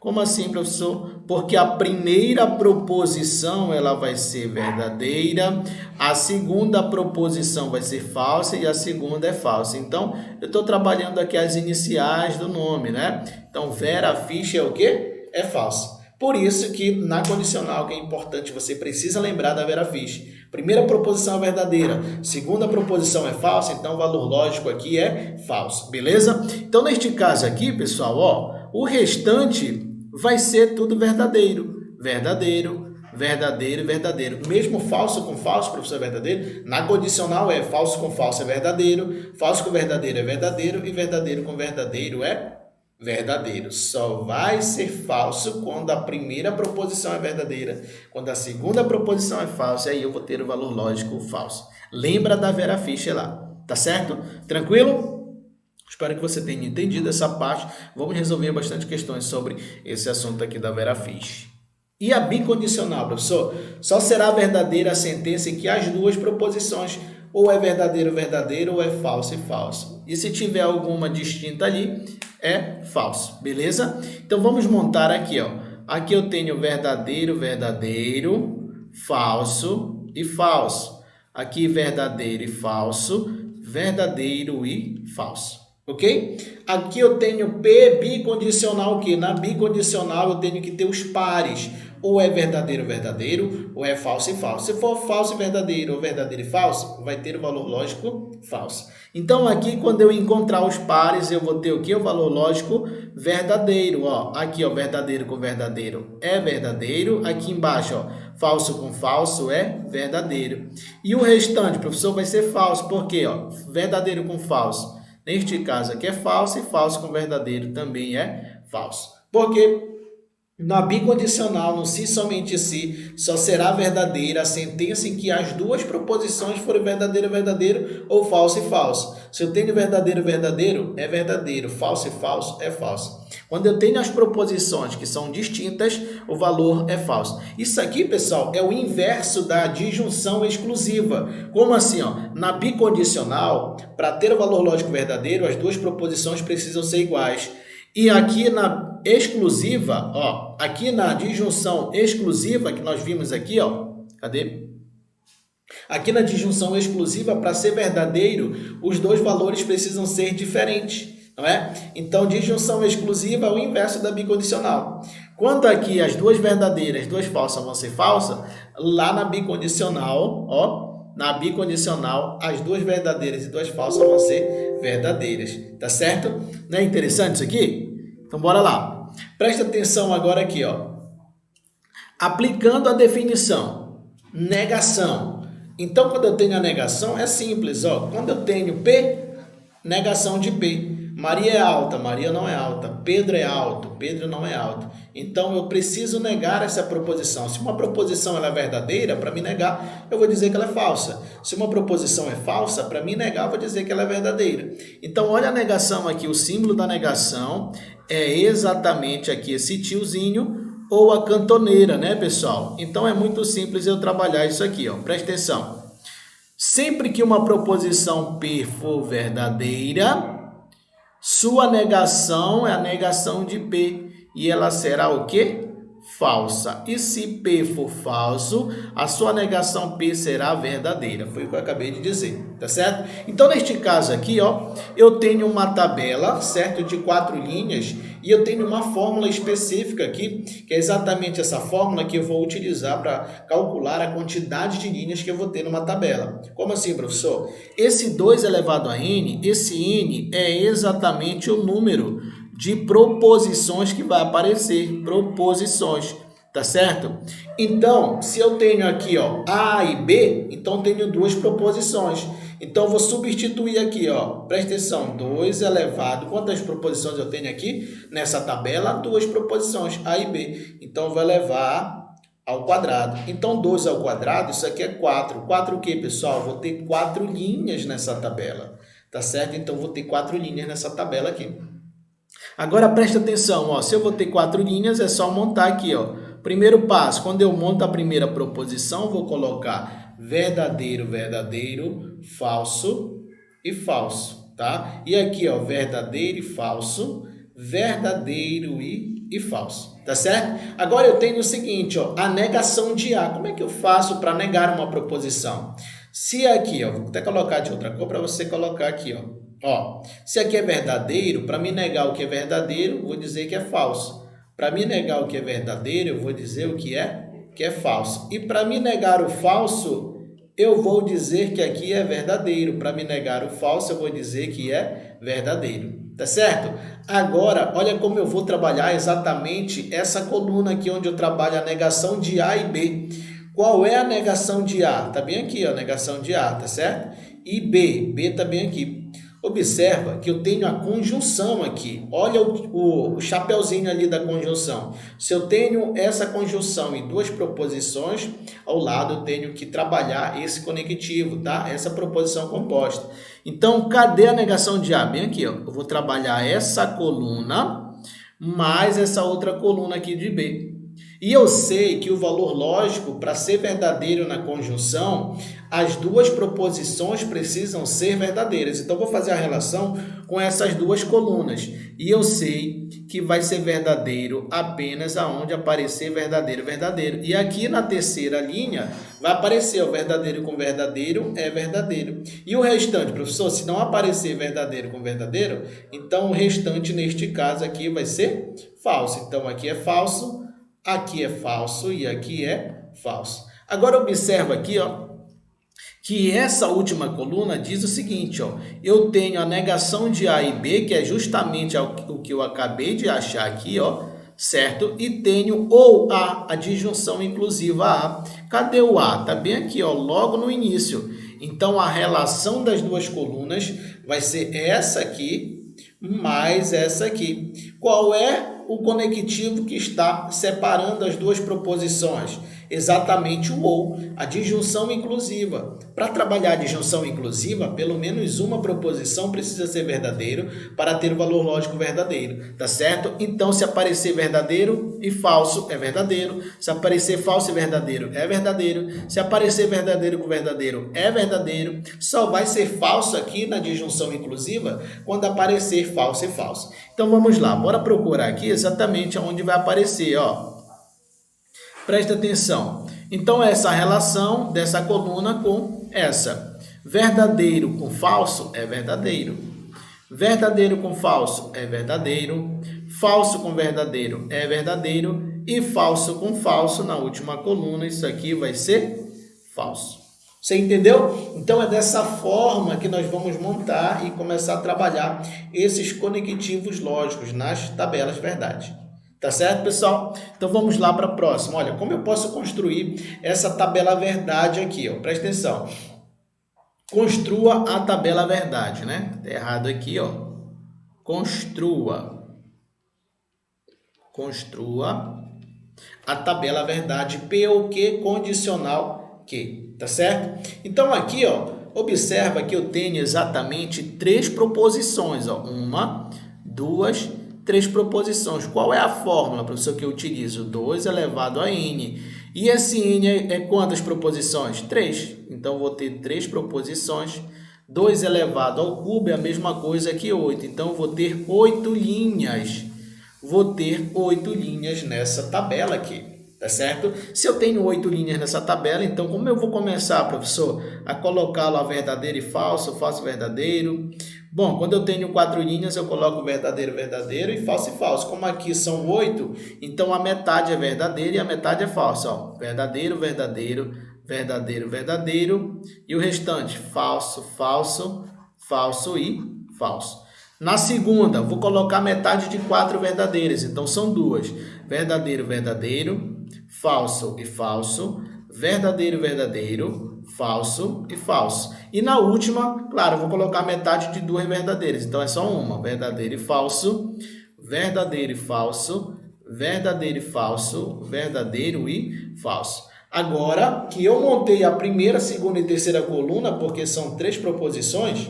Como assim, professor? Porque a primeira proposição ela vai ser verdadeira, a segunda proposição vai ser falsa e a segunda é falsa. Então, eu estou trabalhando aqui as iniciais do nome, né? Então, Vera Fischer é o quê? É falsa. Por isso que na condicional, que é importante, você precisa lembrar da Vera Fischer. Primeira proposição é verdadeira, segunda proposição é falsa, então o valor lógico aqui é falso, beleza? Então, neste caso aqui, pessoal, ó, o restante vai ser tudo verdadeiro. Verdadeiro, verdadeiro, verdadeiro. Mesmo falso com falso, professor, é verdadeiro. Na condicional é falso com falso é verdadeiro, falso com verdadeiro é verdadeiro e verdadeiro com verdadeiro é verdadeiro. Só vai ser falso quando a primeira proposição é verdadeira. Quando a segunda proposição é falsa, aí eu vou ter o valor lógico falso. Lembra da Vera Fischer lá, tá certo? Tranquilo? Espero que você tenha entendido essa parte. Vamos resolver bastante questões sobre esse assunto aqui da Vera Fischer. E a bicondicional, professor? Só será verdadeira a sentença em que as duas proposições ou é verdadeiro, verdadeiro, ou é falso e falso. E se tiver alguma distinta ali, é falso, beleza? Então, vamos montar aqui, ó. aqui eu tenho verdadeiro, verdadeiro, falso e falso. Aqui verdadeiro e falso, verdadeiro e falso. Ok? Aqui eu tenho P bicondicional, que na bicondicional eu tenho que ter os pares. Ou é verdadeiro, verdadeiro, ou é falso e falso. Se for falso e verdadeiro, ou verdadeiro e falso, vai ter o valor lógico falso. Então, aqui, quando eu encontrar os pares, eu vou ter o quê? O valor lógico verdadeiro. Ó, aqui, ó, verdadeiro com verdadeiro é verdadeiro. Aqui embaixo, ó, falso com falso é verdadeiro. E o restante, professor, vai ser falso. Por quê? Ó, verdadeiro com falso. Neste caso aqui é falso e falso com verdadeiro também é falso. Porque na bicondicional, no se somente se, só será verdadeira a sentença em que as duas proposições forem verdadeiro, verdadeiro ou falso e falso. Se eu tenho verdadeiro, verdadeiro, é verdadeiro. Falso e falso, é falso. Quando eu tenho as proposições que são distintas, o valor é falso. Isso aqui, pessoal, é o inverso da disjunção exclusiva. Como assim? Ó? Na bicondicional, para ter o valor lógico verdadeiro, as duas proposições precisam ser iguais. E aqui na exclusiva, ó, aqui na disjunção exclusiva que nós vimos aqui, ó, cadê? Aqui na disjunção exclusiva, para ser verdadeiro, os dois valores precisam ser diferentes, não é? Então, disjunção exclusiva é o inverso da bicondicional. Quando aqui as duas verdadeiras, duas falsas vão ser falsas, lá na bicondicional, ó, na bicondicional, as duas verdadeiras e duas falsas vão ser verdadeiras, tá certo? Não é interessante isso aqui? Então, bora lá. Presta atenção agora aqui, ó. Aplicando a definição, negação. Então, quando eu tenho a negação, é simples, ó. Quando eu tenho P, negação de P. Maria é alta, Maria não é alta. Pedro é alto, Pedro não é alto. Então, eu preciso negar essa proposição. Se uma proposição ela é verdadeira, para me negar, eu vou dizer que ela é falsa. Se uma proposição é falsa, para me negar, eu vou dizer que ela é verdadeira. Então, olha a negação aqui. O símbolo da negação é exatamente aqui esse tiozinho ou a cantoneira, né, pessoal? Então, é muito simples eu trabalhar isso aqui, ó. Presta atenção. Sempre que uma proposição P for verdadeira, sua negação é a negação de P. E ela será o quê? Falsa. E se P for falso, a sua negação P será verdadeira. Foi o que eu acabei de dizer, tá certo? Então, neste caso aqui, ó, eu tenho uma tabela, certo? De 4 linhas. E eu tenho uma fórmula específica aqui, que é exatamente essa fórmula que eu vou utilizar para calcular a quantidade de linhas que eu vou ter numa tabela. Como assim, professor? Esse 2 elevado a n, esse n é exatamente o número de proposições que vai aparecer, proposições, tá certo? Então, se eu tenho aqui, ó, A e B, então tenho duas proposições. Então, eu vou substituir aqui, ó, presta atenção, 2 elevado, quantas proposições eu tenho aqui? Nessa tabela, duas proposições, A e B. Então, eu vou elevar ao quadrado. Então, 2 ao quadrado, isso aqui é 4. 4 o quê, pessoal? Vou ter 4 linhas nessa tabela, tá certo? Então, vou ter 4 linhas nessa tabela aqui. Agora, presta atenção, ó, se eu vou ter 4 linhas, é só montar aqui, ó. Primeiro passo, quando eu monto a primeira proposição, vou colocar verdadeiro, verdadeiro, falso e falso, tá? E aqui, ó, verdadeiro e falso, verdadeiro e falso, tá certo? Agora eu tenho o seguinte, ó, a negação de A. Como é que eu faço para negar uma proposição? Se aqui, ó, vou até colocar de outra cor para você colocar aqui, ó. Ó, se aqui é verdadeiro, para me negar o que é verdadeiro, vou dizer que é falso. Para me negar o que é verdadeiro, eu vou dizer o que é falso. E para me negar o falso, eu vou dizer que aqui é verdadeiro. Para me negar o falso, eu vou dizer que é verdadeiro. Tá certo? Agora, olha como eu vou trabalhar exatamente essa coluna aqui, onde eu trabalho a negação de A e B. Qual é a negação de A? Tá bem aqui, ó, a negação de A, tá certo? E B tá bem aqui. Observa que eu tenho a conjunção aqui. Olha o chapeuzinho ali da conjunção. Se eu tenho essa conjunção e duas proposições, ao lado eu tenho que trabalhar esse conectivo, tá? Essa proposição composta. Então, cadê a negação de A? Bem aqui, ó. Eu vou trabalhar essa coluna mais essa outra coluna aqui de B. E eu sei que o valor lógico, para ser verdadeiro na conjunção, as duas proposições precisam ser verdadeiras. Então, vou fazer a relação com essas duas colunas. E eu sei que vai ser verdadeiro apenas aonde aparecer verdadeiro, verdadeiro. E aqui na terceira linha, vai aparecer o verdadeiro com verdadeiro é verdadeiro. E o restante, professor, se não aparecer verdadeiro com verdadeiro, então o restante, neste caso aqui, vai ser falso. Então, aqui é falso. Aqui é falso e aqui é falso. Agora observa aqui, ó, que essa última coluna diz o seguinte, ó, eu tenho a negação de A e B, que é justamente o que eu acabei de achar aqui, ó, certo? E tenho ou a disjunção inclusiva A. Cadê o A? Tá bem aqui, ó, logo no início. Então, a relação das duas colunas vai ser essa aqui mais essa aqui. Qual é o conectivo que está separando as duas proposições? Exatamente o ou, a disjunção inclusiva. Para trabalhar a disjunção inclusiva, pelo menos uma proposição precisa ser verdadeiro para ter o valor lógico verdadeiro, tá certo? Então, se aparecer verdadeiro e falso, é verdadeiro. Se aparecer falso e verdadeiro, é verdadeiro. Se aparecer verdadeiro com verdadeiro, é verdadeiro. Só vai ser falso aqui na disjunção inclusiva quando aparecer falso e falso. Então, vamos lá. Bora procurar aqui exatamente onde vai aparecer, ó. Presta atenção. Então, essa relação dessa coluna com essa. Verdadeiro com falso é verdadeiro. Verdadeiro com falso é verdadeiro. Falso com verdadeiro é verdadeiro. E falso com falso na última coluna, isso aqui vai ser falso. Você entendeu? Então, é dessa forma que nós vamos montar e começar a trabalhar esses conectivos lógicos nas tabelas verdade. Tá certo, pessoal? Então, vamos lá para a próxima. Olha, como eu posso construir essa tabela verdade aqui? Ó? Presta atenção. Construa a tabela verdade, né? Tá errado aqui, ó. Construa a tabela verdade P ou Q condicional Q. Tá certo? Então, aqui, ó, observa que eu tenho exatamente 3 proposições, ó. 1, 2, 3 proposições. Qual é a fórmula, professor, que eu utilizo? 2 elevado a n. E esse n é quantas proposições? 3. Então, vou ter 3 proposições. 2 elevado ao cubo é a mesma coisa que 8. Então, vou ter 8 linhas. Vou ter 8 linhas nessa tabela aqui. Tá certo? Se eu tenho 8 linhas nessa tabela, então como eu vou começar, professor, a colocá-lo a verdadeiro e falso, falso e verdadeiro? Bom, quando eu tenho 4 linhas, eu coloco verdadeiro, verdadeiro e falso. Como aqui são 8, então a metade é verdadeira e a metade é falsa. Ó, verdadeiro, verdadeiro, verdadeiro, verdadeiro e o restante falso, falso, falso e falso. Na segunda, vou colocar metade de 4 verdadeiras, então são 2. Verdadeiro, verdadeiro, falso e falso, verdadeiro, verdadeiro, falso e falso. E na última, claro, eu vou colocar metade de 2 verdadeiras, então é só uma. Verdadeiro e falso, verdadeiro e falso, verdadeiro e falso, verdadeiro e falso. Agora que eu montei a primeira, segunda e terceira coluna, porque são 3 proposições,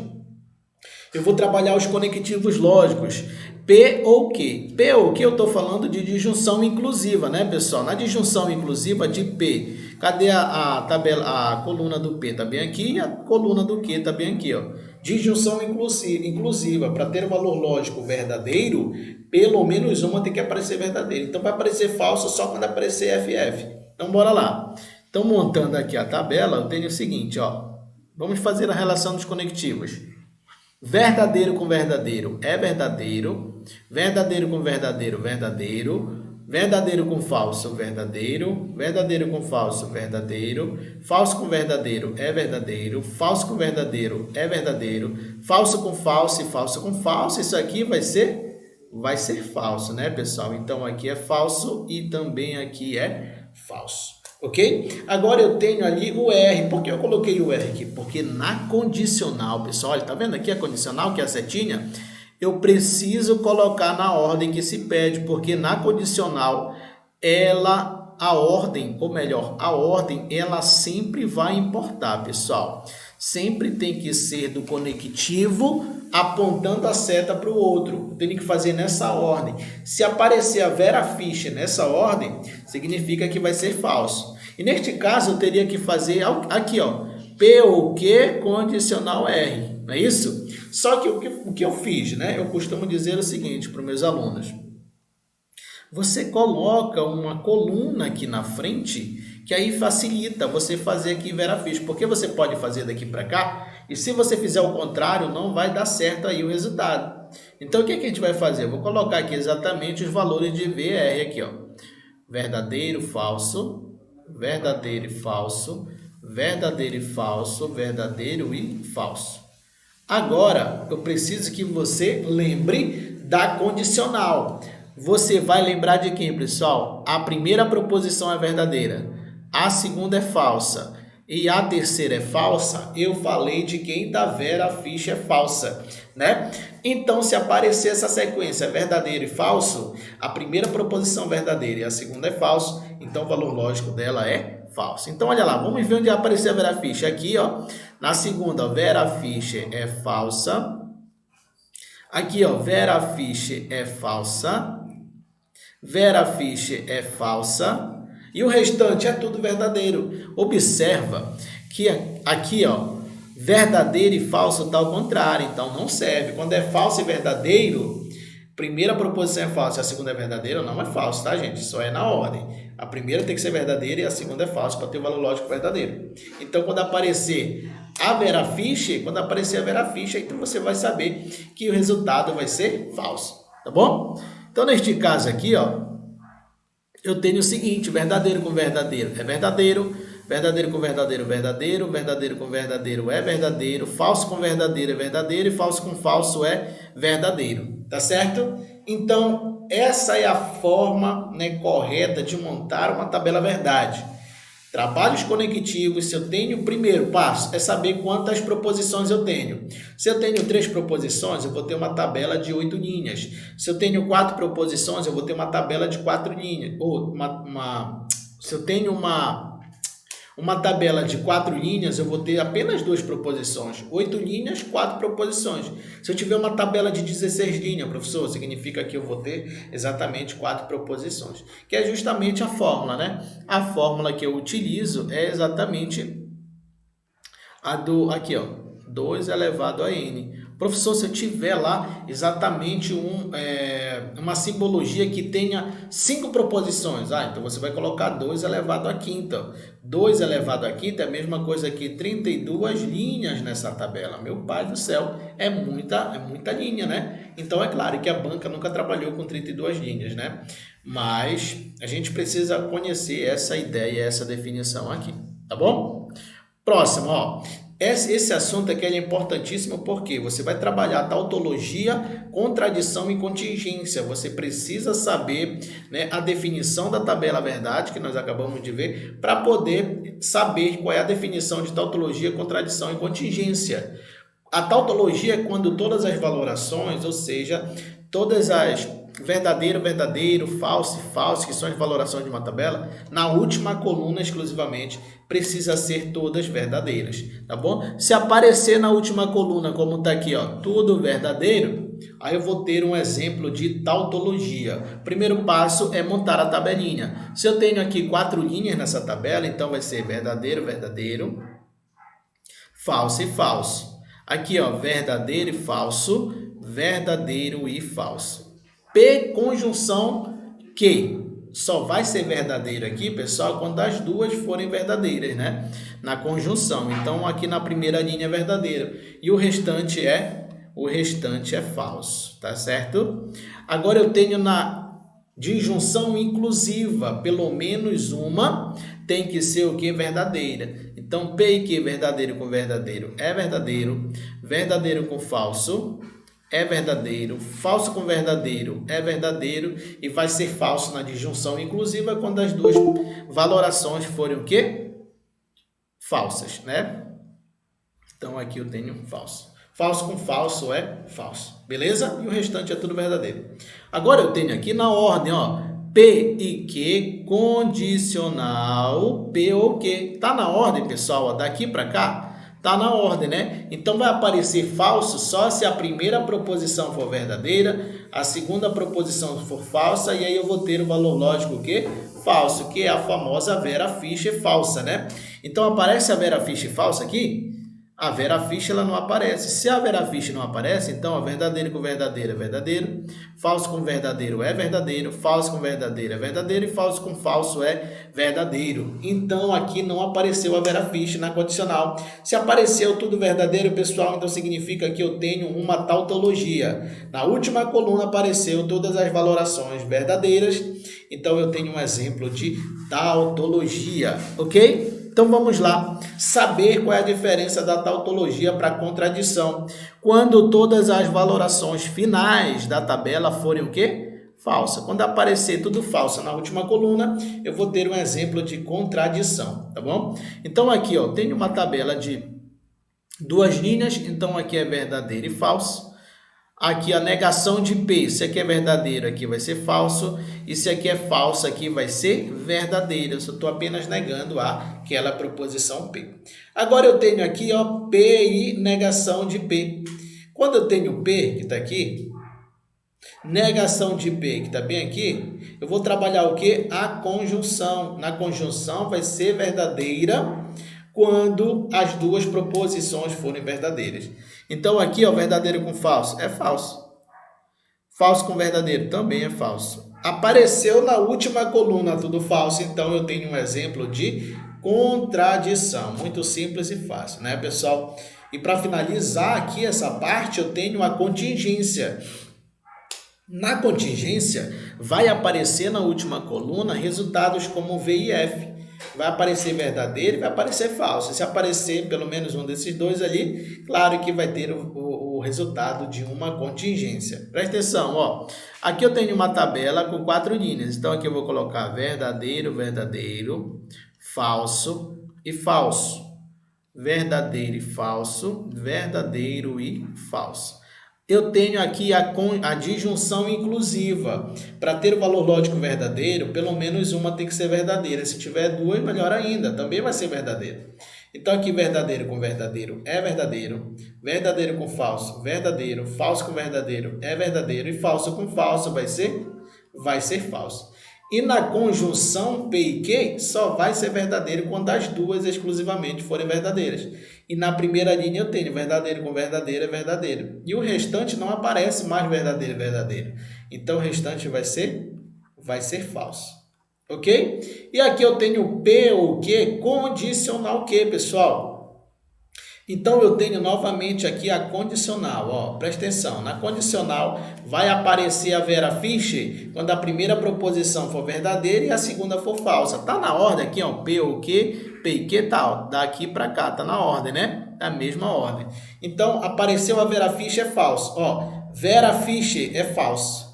eu vou trabalhar os conectivos lógicos, P ou Q. P ou Q eu estou falando de disjunção inclusiva, né, pessoal? Na disjunção inclusiva de P, cadê a tabela, a coluna do P? Está bem aqui e a coluna do Q está bem aqui, ó. Disjunção inclusiva, para ter o valor lógico verdadeiro, pelo menos uma tem que aparecer verdadeira. Então, vai aparecer falso só quando aparecer FF. Então, bora lá. Então, montando aqui a tabela, eu tenho o seguinte, ó. Vamos fazer a relação dos conectivos. Verdadeiro com verdadeiro é verdadeiro, verdadeiro com verdadeiro, verdadeiro, verdadeiro com falso, verdadeiro, verdadeiro com falso, verdadeiro, falso com verdadeiro é verdadeiro, falso com verdadeiro é verdadeiro, falso com falso e falso com falso, isso aqui vai ser falso, né, pessoal? Então, aqui é falso e também aqui é falso. Ok? Agora eu tenho ali o R. Por que eu coloquei o R aqui? Porque na condicional, pessoal, olha, tá vendo aqui a condicional, que é a setinha? Eu preciso colocar na ordem que se pede, porque na condicional, a ordem, ela sempre vai importar, pessoal. sempre tem que ser do conectivo apontando a seta para o outro. Tem que fazer nessa ordem. Se aparecer a Vera Fischer nessa ordem, significa que vai ser falso. E neste caso, eu teria que fazer aqui, ó, P ou Q condicional R, não é isso? Só que o que eu fiz, né? Eu costumo dizer o seguinte para os meus alunos. Você coloca uma coluna aqui na frente, que aí facilita você fazer aqui Vera Fischer, porque você pode fazer daqui para cá, e se você fizer o contrário, não vai dar certo aí o resultado. Então, o que a gente vai fazer? Eu vou colocar aqui exatamente os valores de V e R aqui, ó. Verdadeiro, falso, verdadeiro e falso, verdadeiro e falso, verdadeiro e falso. Agora, eu preciso que você lembre da condicional. Você vai lembrar de quem, pessoal? A primeira proposição é verdadeira, a segunda é falsa e a terceira é falsa. Eu falei de quem? Da Vera Fischer é falsa, né? Então, se aparecer essa sequência verdadeiro e falso, a primeira proposição é verdadeira e a segunda é falso, então o valor lógico dela é falso. Então, olha lá, vamos ver onde apareceu a Vera Fischer. Aqui, ó, na segunda, ó, Vera Fischer é falsa. Aqui, ó, Vera Fischer é falsa. Vera Fischer é falsa. E o restante é tudo verdadeiro. Observa que aqui, ó, verdadeiro e falso está ao contrário, então não serve. Quando é falso e verdadeiro, primeira proposição é falsa e a segunda é verdadeira, não é falso, tá, gente? Só é na ordem. A primeira tem que ser verdadeira e a segunda é falsa para ter o valor lógico verdadeiro. Então, quando aparecer a Vera Fischer, então você vai saber que o resultado vai ser falso, tá bom? Então, neste caso aqui, ó, eu tenho o seguinte, verdadeiro com verdadeiro é verdadeiro, verdadeiro com verdadeiro, verdadeiro, verdadeiro com verdadeiro é verdadeiro, falso com verdadeiro é verdadeiro e falso com falso é verdadeiro, tá certo? Então, essa é a forma, né, correta de montar uma tabela verdade. Trabalhos conectivos, se eu tenho, o primeiro passo é saber quantas proposições eu tenho. Se eu tenho 3 proposições, eu vou ter uma tabela de 8 linhas. Se eu tenho 4 proposições, eu vou ter uma tabela de 4 linhas. Ou se eu tenho uma tabela de 4 linhas, eu vou ter apenas 2 proposições. 8 linhas, 4 proposições. Se eu tiver uma tabela de 16 linhas, professor, significa que eu vou ter exatamente 4 proposições. Que é justamente a fórmula, né? A fórmula que eu utilizo é exatamente a do, aqui, ó, 2 elevado a n. Professor, se eu tiver lá exatamente uma simbologia que tenha 5 proposições, então você vai colocar 2 elevado à quinta. 2 elevado à quinta é a mesma coisa que 32 linhas nessa tabela. Meu pai do céu, é muita linha, né? Então, é claro que a banca nunca trabalhou com 32 linhas, né? Mas a gente precisa conhecer essa ideia, essa definição aqui, tá bom? Próximo, ó. Esse assunto aqui é importantíssimo porque você vai trabalhar tautologia, contradição e contingência. Você precisa saber, né, a definição da tabela verdade, que nós acabamos de ver, para poder saber qual é a definição de tautologia, contradição e contingência. A tautologia é quando todas as valorações, ou seja, todas as verdadeiro, verdadeiro, falso e falso, que são as valorações de uma tabela, na última coluna exclusivamente, precisa ser todas verdadeiras, tá bom? Se aparecer na última coluna, como está aqui, ó, tudo verdadeiro, aí eu vou ter um exemplo de tautologia. Primeiro passo é montar a tabelinha. Se eu tenho aqui 4 linhas nessa tabela, então vai ser verdadeiro, verdadeiro, falso e falso. Aqui, ó, verdadeiro e falso, verdadeiro e falso. P conjunção Q. Só vai ser verdadeiro aqui, pessoal, quando as duas forem verdadeiras, né? Na conjunção. Então, aqui na primeira linha é verdadeiro. E o restante é falso, tá certo? Agora eu tenho na disjunção inclusiva, pelo menos uma tem que ser o que? Verdadeira. Então, P e Q, verdadeiro com verdadeiro é verdadeiro, verdadeiro com falso é verdadeiro, falso com verdadeiro é verdadeiro e vai ser falso na disjunção inclusiva quando as duas valorações forem o quê? Falsas, né? Então, aqui eu tenho falso. Falso com falso é falso, beleza? E o restante é tudo verdadeiro. Agora eu tenho aqui na ordem, ó, P e Q condicional, P ou Q. Tá na ordem, pessoal, ó, daqui para cá. Tá na ordem, né? Então vai aparecer falso só se a primeira proposição for verdadeira, a segunda proposição for falsa, e aí eu vou ter o valor lógico o quê? Falso, que é a famosa Vera Fischer falsa, né? Então aparece a Vera Fischer falsa aqui? A Vera Fischer ela não aparece. Se a Vera Fischer não aparece, então a verdadeiro com verdadeiro é verdadeiro, falso com verdadeiro é verdadeiro, falso com verdadeiro é verdadeiro e falso com falso é verdadeiro. Então aqui não apareceu a Vera Fischer na condicional. Se apareceu tudo verdadeiro, pessoal, então significa que eu tenho uma tautologia. Na última coluna apareceu todas as valorações verdadeiras, então eu tenho um exemplo de tautologia, ok? Então vamos lá, saber qual é a diferença da tautologia para a contradição. Quando todas as valorações finais da tabela forem o quê? Falsa. Quando aparecer tudo falso na última coluna, eu vou ter um exemplo de contradição, tá bom? Então aqui, ó, tenho uma tabela de duas linhas, então aqui é verdadeiro e falso. Aqui a negação de P, se aqui é verdadeiro, aqui vai ser falso, e se aqui é falso, aqui vai ser verdadeiro. Eu só estou apenas negando aquela proposição P. Agora eu tenho aqui, ó, P e negação de P. Quando eu tenho P, que está aqui, negação de P, que está bem aqui, eu vou trabalhar o quê? A conjunção. Na conjunção vai ser verdadeira quando as duas proposições forem verdadeiras. Então, aqui, ó, verdadeiro com falso, é falso. Falso com verdadeiro também é falso. Apareceu na última coluna tudo falso, então eu tenho um exemplo de contradição. Muito simples e fácil, né, pessoal? E para finalizar aqui essa parte, eu tenho a contingência. Na contingência, vai aparecer na última coluna resultados como V e F. Vai aparecer verdadeiro e vai aparecer falso. Se aparecer pelo menos um desses dois ali, claro que vai ter o resultado de uma contingência. Presta atenção, ó. Aqui eu tenho uma tabela com 4 linhas. Então aqui eu vou colocar verdadeiro, verdadeiro, falso e falso. Verdadeiro e falso, verdadeiro e falso. Eu tenho aqui a disjunção inclusiva. Para ter o valor lógico verdadeiro, pelo menos uma tem que ser verdadeira. Se tiver duas, melhor ainda, também vai ser verdadeiro. Então, aqui verdadeiro com verdadeiro é verdadeiro, verdadeiro com falso, verdadeiro, falso com verdadeiro é verdadeiro e falso com falso vai ser falso. E na conjunção P e Q só vai ser verdadeiro quando as duas exclusivamente forem verdadeiras. E na primeira linha eu tenho verdadeiro com verdadeiro é verdadeiro. E o restante não aparece mais verdadeiro e verdadeiro. Então o restante vai ser falso. Ok? E aqui eu tenho P ou Q condicional Q, pessoal. Então, eu tenho novamente aqui a condicional, ó, presta atenção, na condicional vai aparecer a Vera Fischer quando a primeira proposição for verdadeira e a segunda for falsa. Tá na ordem aqui, ó, P ou Q, P e Q tal, daqui para cá, tá na ordem, né? É a mesma ordem. Então, apareceu a Vera Fischer é falso, ó, Vera Fischer é falso,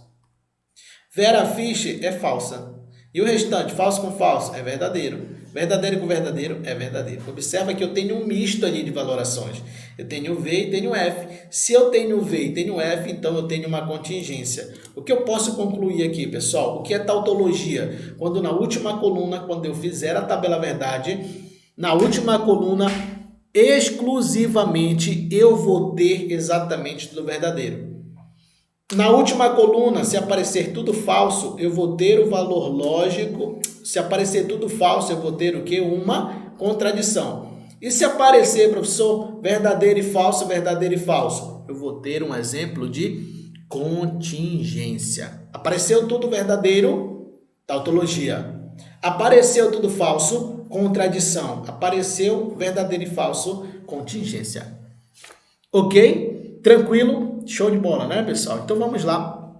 Vera Fischer é falsa. E o restante, falso com falso, é verdadeiro. Verdadeiro com verdadeiro é verdadeiro. Observa que eu tenho um misto ali de valorações. Eu tenho V e tenho F. Se eu tenho V e tenho F, então eu tenho uma contingência. O que eu posso concluir aqui, pessoal? O que é tautologia? Quando na última coluna, quando eu fizer a tabela verdade, na última coluna, exclusivamente, eu vou ter exatamente tudo verdadeiro. Na última coluna, se aparecer tudo falso, eu vou ter o valor lógico. Se aparecer tudo falso, eu vou ter o quê? Uma contradição. E se aparecer, professor, verdadeiro e falso, eu vou ter um exemplo de contingência. Apareceu tudo verdadeiro, tautologia. Apareceu tudo falso, contradição. Apareceu verdadeiro e falso, contingência. Ok? Tranquilo? Show de bola, né, pessoal? Então vamos lá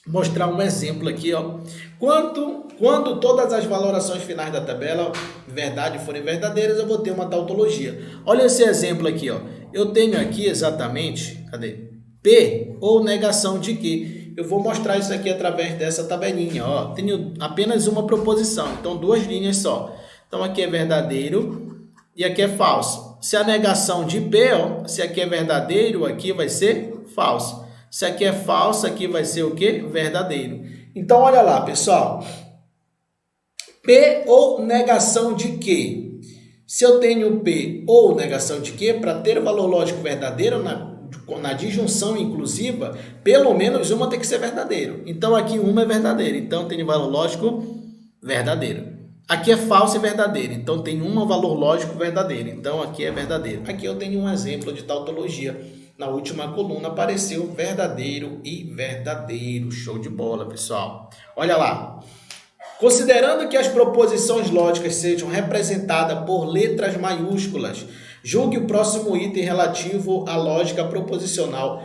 mostrar um exemplo aqui, ó. Quando todas as valorações finais da tabela verdade forem verdadeiras, eu vou ter uma tautologia. Olha esse exemplo aqui, ó. Eu tenho aqui exatamente, cadê? P ou negação de Q. Eu vou mostrar isso aqui através dessa tabelinha, ó. Tenho apenas uma proposição, então 2 linhas só. Então aqui é verdadeiro e aqui é falso. Se a negação de P, ó, se aqui é verdadeiro, aqui vai ser falso. Se aqui é falso, aqui vai ser o quê? Verdadeiro. Então, olha lá, pessoal. P ou negação de Q. Se eu tenho P ou negação de Q, para ter o valor lógico verdadeiro na disjunção inclusiva, pelo menos uma tem que ser verdadeiro. Então, aqui uma é verdadeira. Então, tem valor lógico verdadeiro. Aqui é falso e verdadeiro. Então, tem um valor lógico verdadeiro. Então, aqui é verdadeiro. Aqui eu tenho um exemplo de tautologia. Na última coluna apareceu verdadeiro e verdadeiro. Show de bola, pessoal. Olha lá. Considerando que as proposições lógicas sejam representadas por letras maiúsculas, julgue o próximo item relativo à lógica proposicional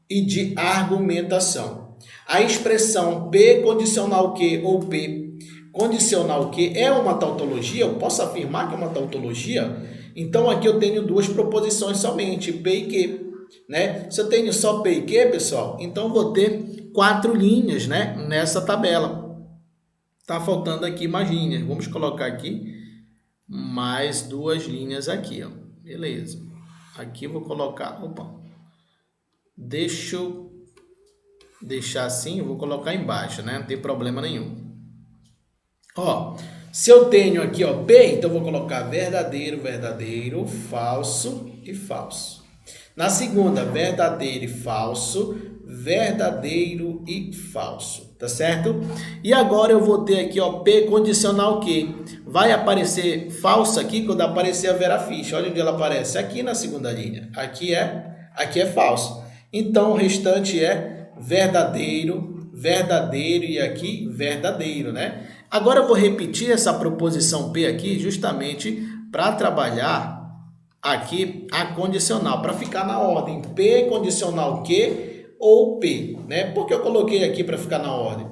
e de argumentação. A expressão P condicional Q ou P condicional Q é uma tautologia? Eu posso afirmar que é uma tautologia? Então, aqui eu tenho duas proposições somente, P e Q. Né? Se eu tenho só P e Q, pessoal, então eu vou ter 4 linhas, né, nessa tabela. Tá faltando aqui mais linhas. Vamos colocar aqui mais 2 linhas aqui, ó. Beleza. Aqui eu vou colocar... Opa. Deixa eu deixar assim, eu vou colocar embaixo, né? Não tem problema nenhum. Ó, se eu tenho aqui, ó, P, então eu vou colocar verdadeiro, verdadeiro, falso e falso. Na segunda, verdadeiro e falso, verdadeiro e falso, tá certo? E agora eu vou ter aqui, ó, P condicional Q. Vai aparecer falso aqui quando aparecer a Vera Fischer. Olha onde ela aparece, aqui na segunda linha. Aqui é falso. Então, o restante é verdadeiro, verdadeiro e aqui verdadeiro, né? Agora eu vou repetir essa proposição P aqui justamente para trabalhar aqui a condicional, para ficar na ordem P condicional Q ou P, né? Por que eu coloquei aqui para ficar na ordem?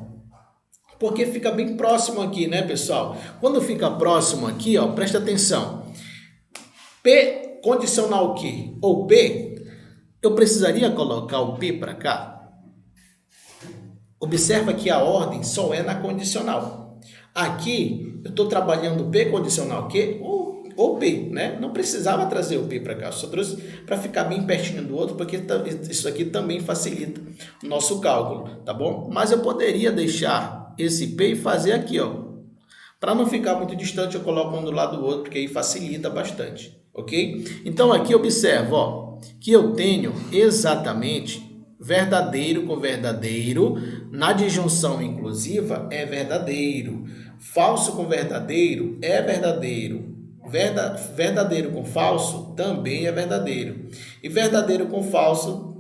Porque fica bem próximo aqui, né, pessoal? Quando fica próximo aqui, ó, presta atenção. P condicional Q ou P, eu precisaria colocar o P para cá? Observa que a ordem só é na condicional. Aqui, eu estou trabalhando P condicional Q ou P, né? Não precisava trazer o P para cá, só trouxe para ficar bem pertinho do outro, porque isso aqui também facilita o nosso cálculo, tá bom? Mas eu poderia deixar esse P e fazer aqui, ó. Para não ficar muito distante, eu coloco um do lado do outro, porque aí facilita bastante, ok? Então, aqui observa, ó, que eu tenho exatamente verdadeiro com verdadeiro, na disjunção inclusiva é verdadeiro. Falso com verdadeiro é verdadeiro. Verdadeiro com falso também é verdadeiro. E verdadeiro com falso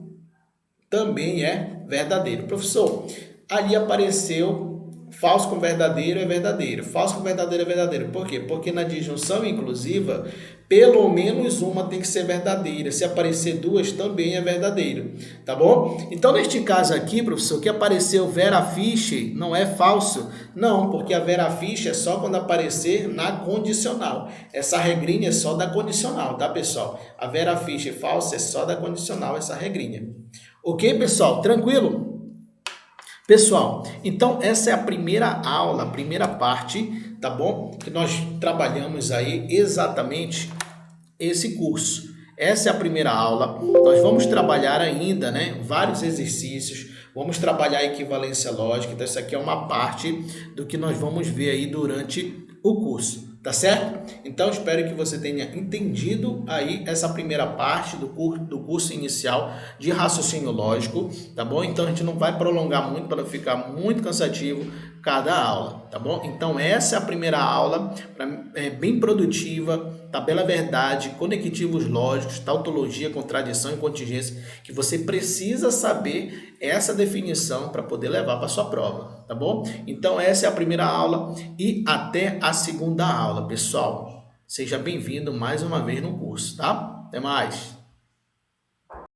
também é verdadeiro. Professor, ali apareceu falso com verdadeiro é verdadeiro. Falso com verdadeiro é verdadeiro. Por quê? Porque na disjunção inclusiva, pelo menos uma tem que ser verdadeira. Se aparecer duas, também é verdadeiro. Tá bom? Então, neste caso aqui, professor, que apareceu Vera Fischer, não é falso? Não, porque a Vera Fischer é só quando aparecer na condicional. Essa regrinha é só da condicional, tá, pessoal? A Vera Fischer falsa é só da condicional, essa regrinha. Ok, pessoal? Tranquilo? Pessoal, então essa é a primeira aula, a primeira parte, tá bom? Que nós trabalhamos aí exatamente esse curso. Essa é a primeira aula. Nós vamos trabalhar ainda, né, vários exercícios. Vamos trabalhar a equivalência lógica. Então, isso aqui é uma parte do que nós vamos ver aí durante o curso. Tá certo? Então, espero que você tenha entendido aí essa primeira parte do curso inicial de raciocínio lógico, tá bom? Então, a gente não vai prolongar muito para não ficar muito cansativo cada aula, tá bom? Então, essa é a primeira aula, bem produtiva, tabela verdade, conectivos lógicos, tautologia, contradição e contingência, que você precisa saber essa definição para poder levar para a sua prova, tá bom? Então, essa é a primeira aula e até a segunda aula, pessoal. Seja bem-vindo mais uma vez no curso, tá? Até mais!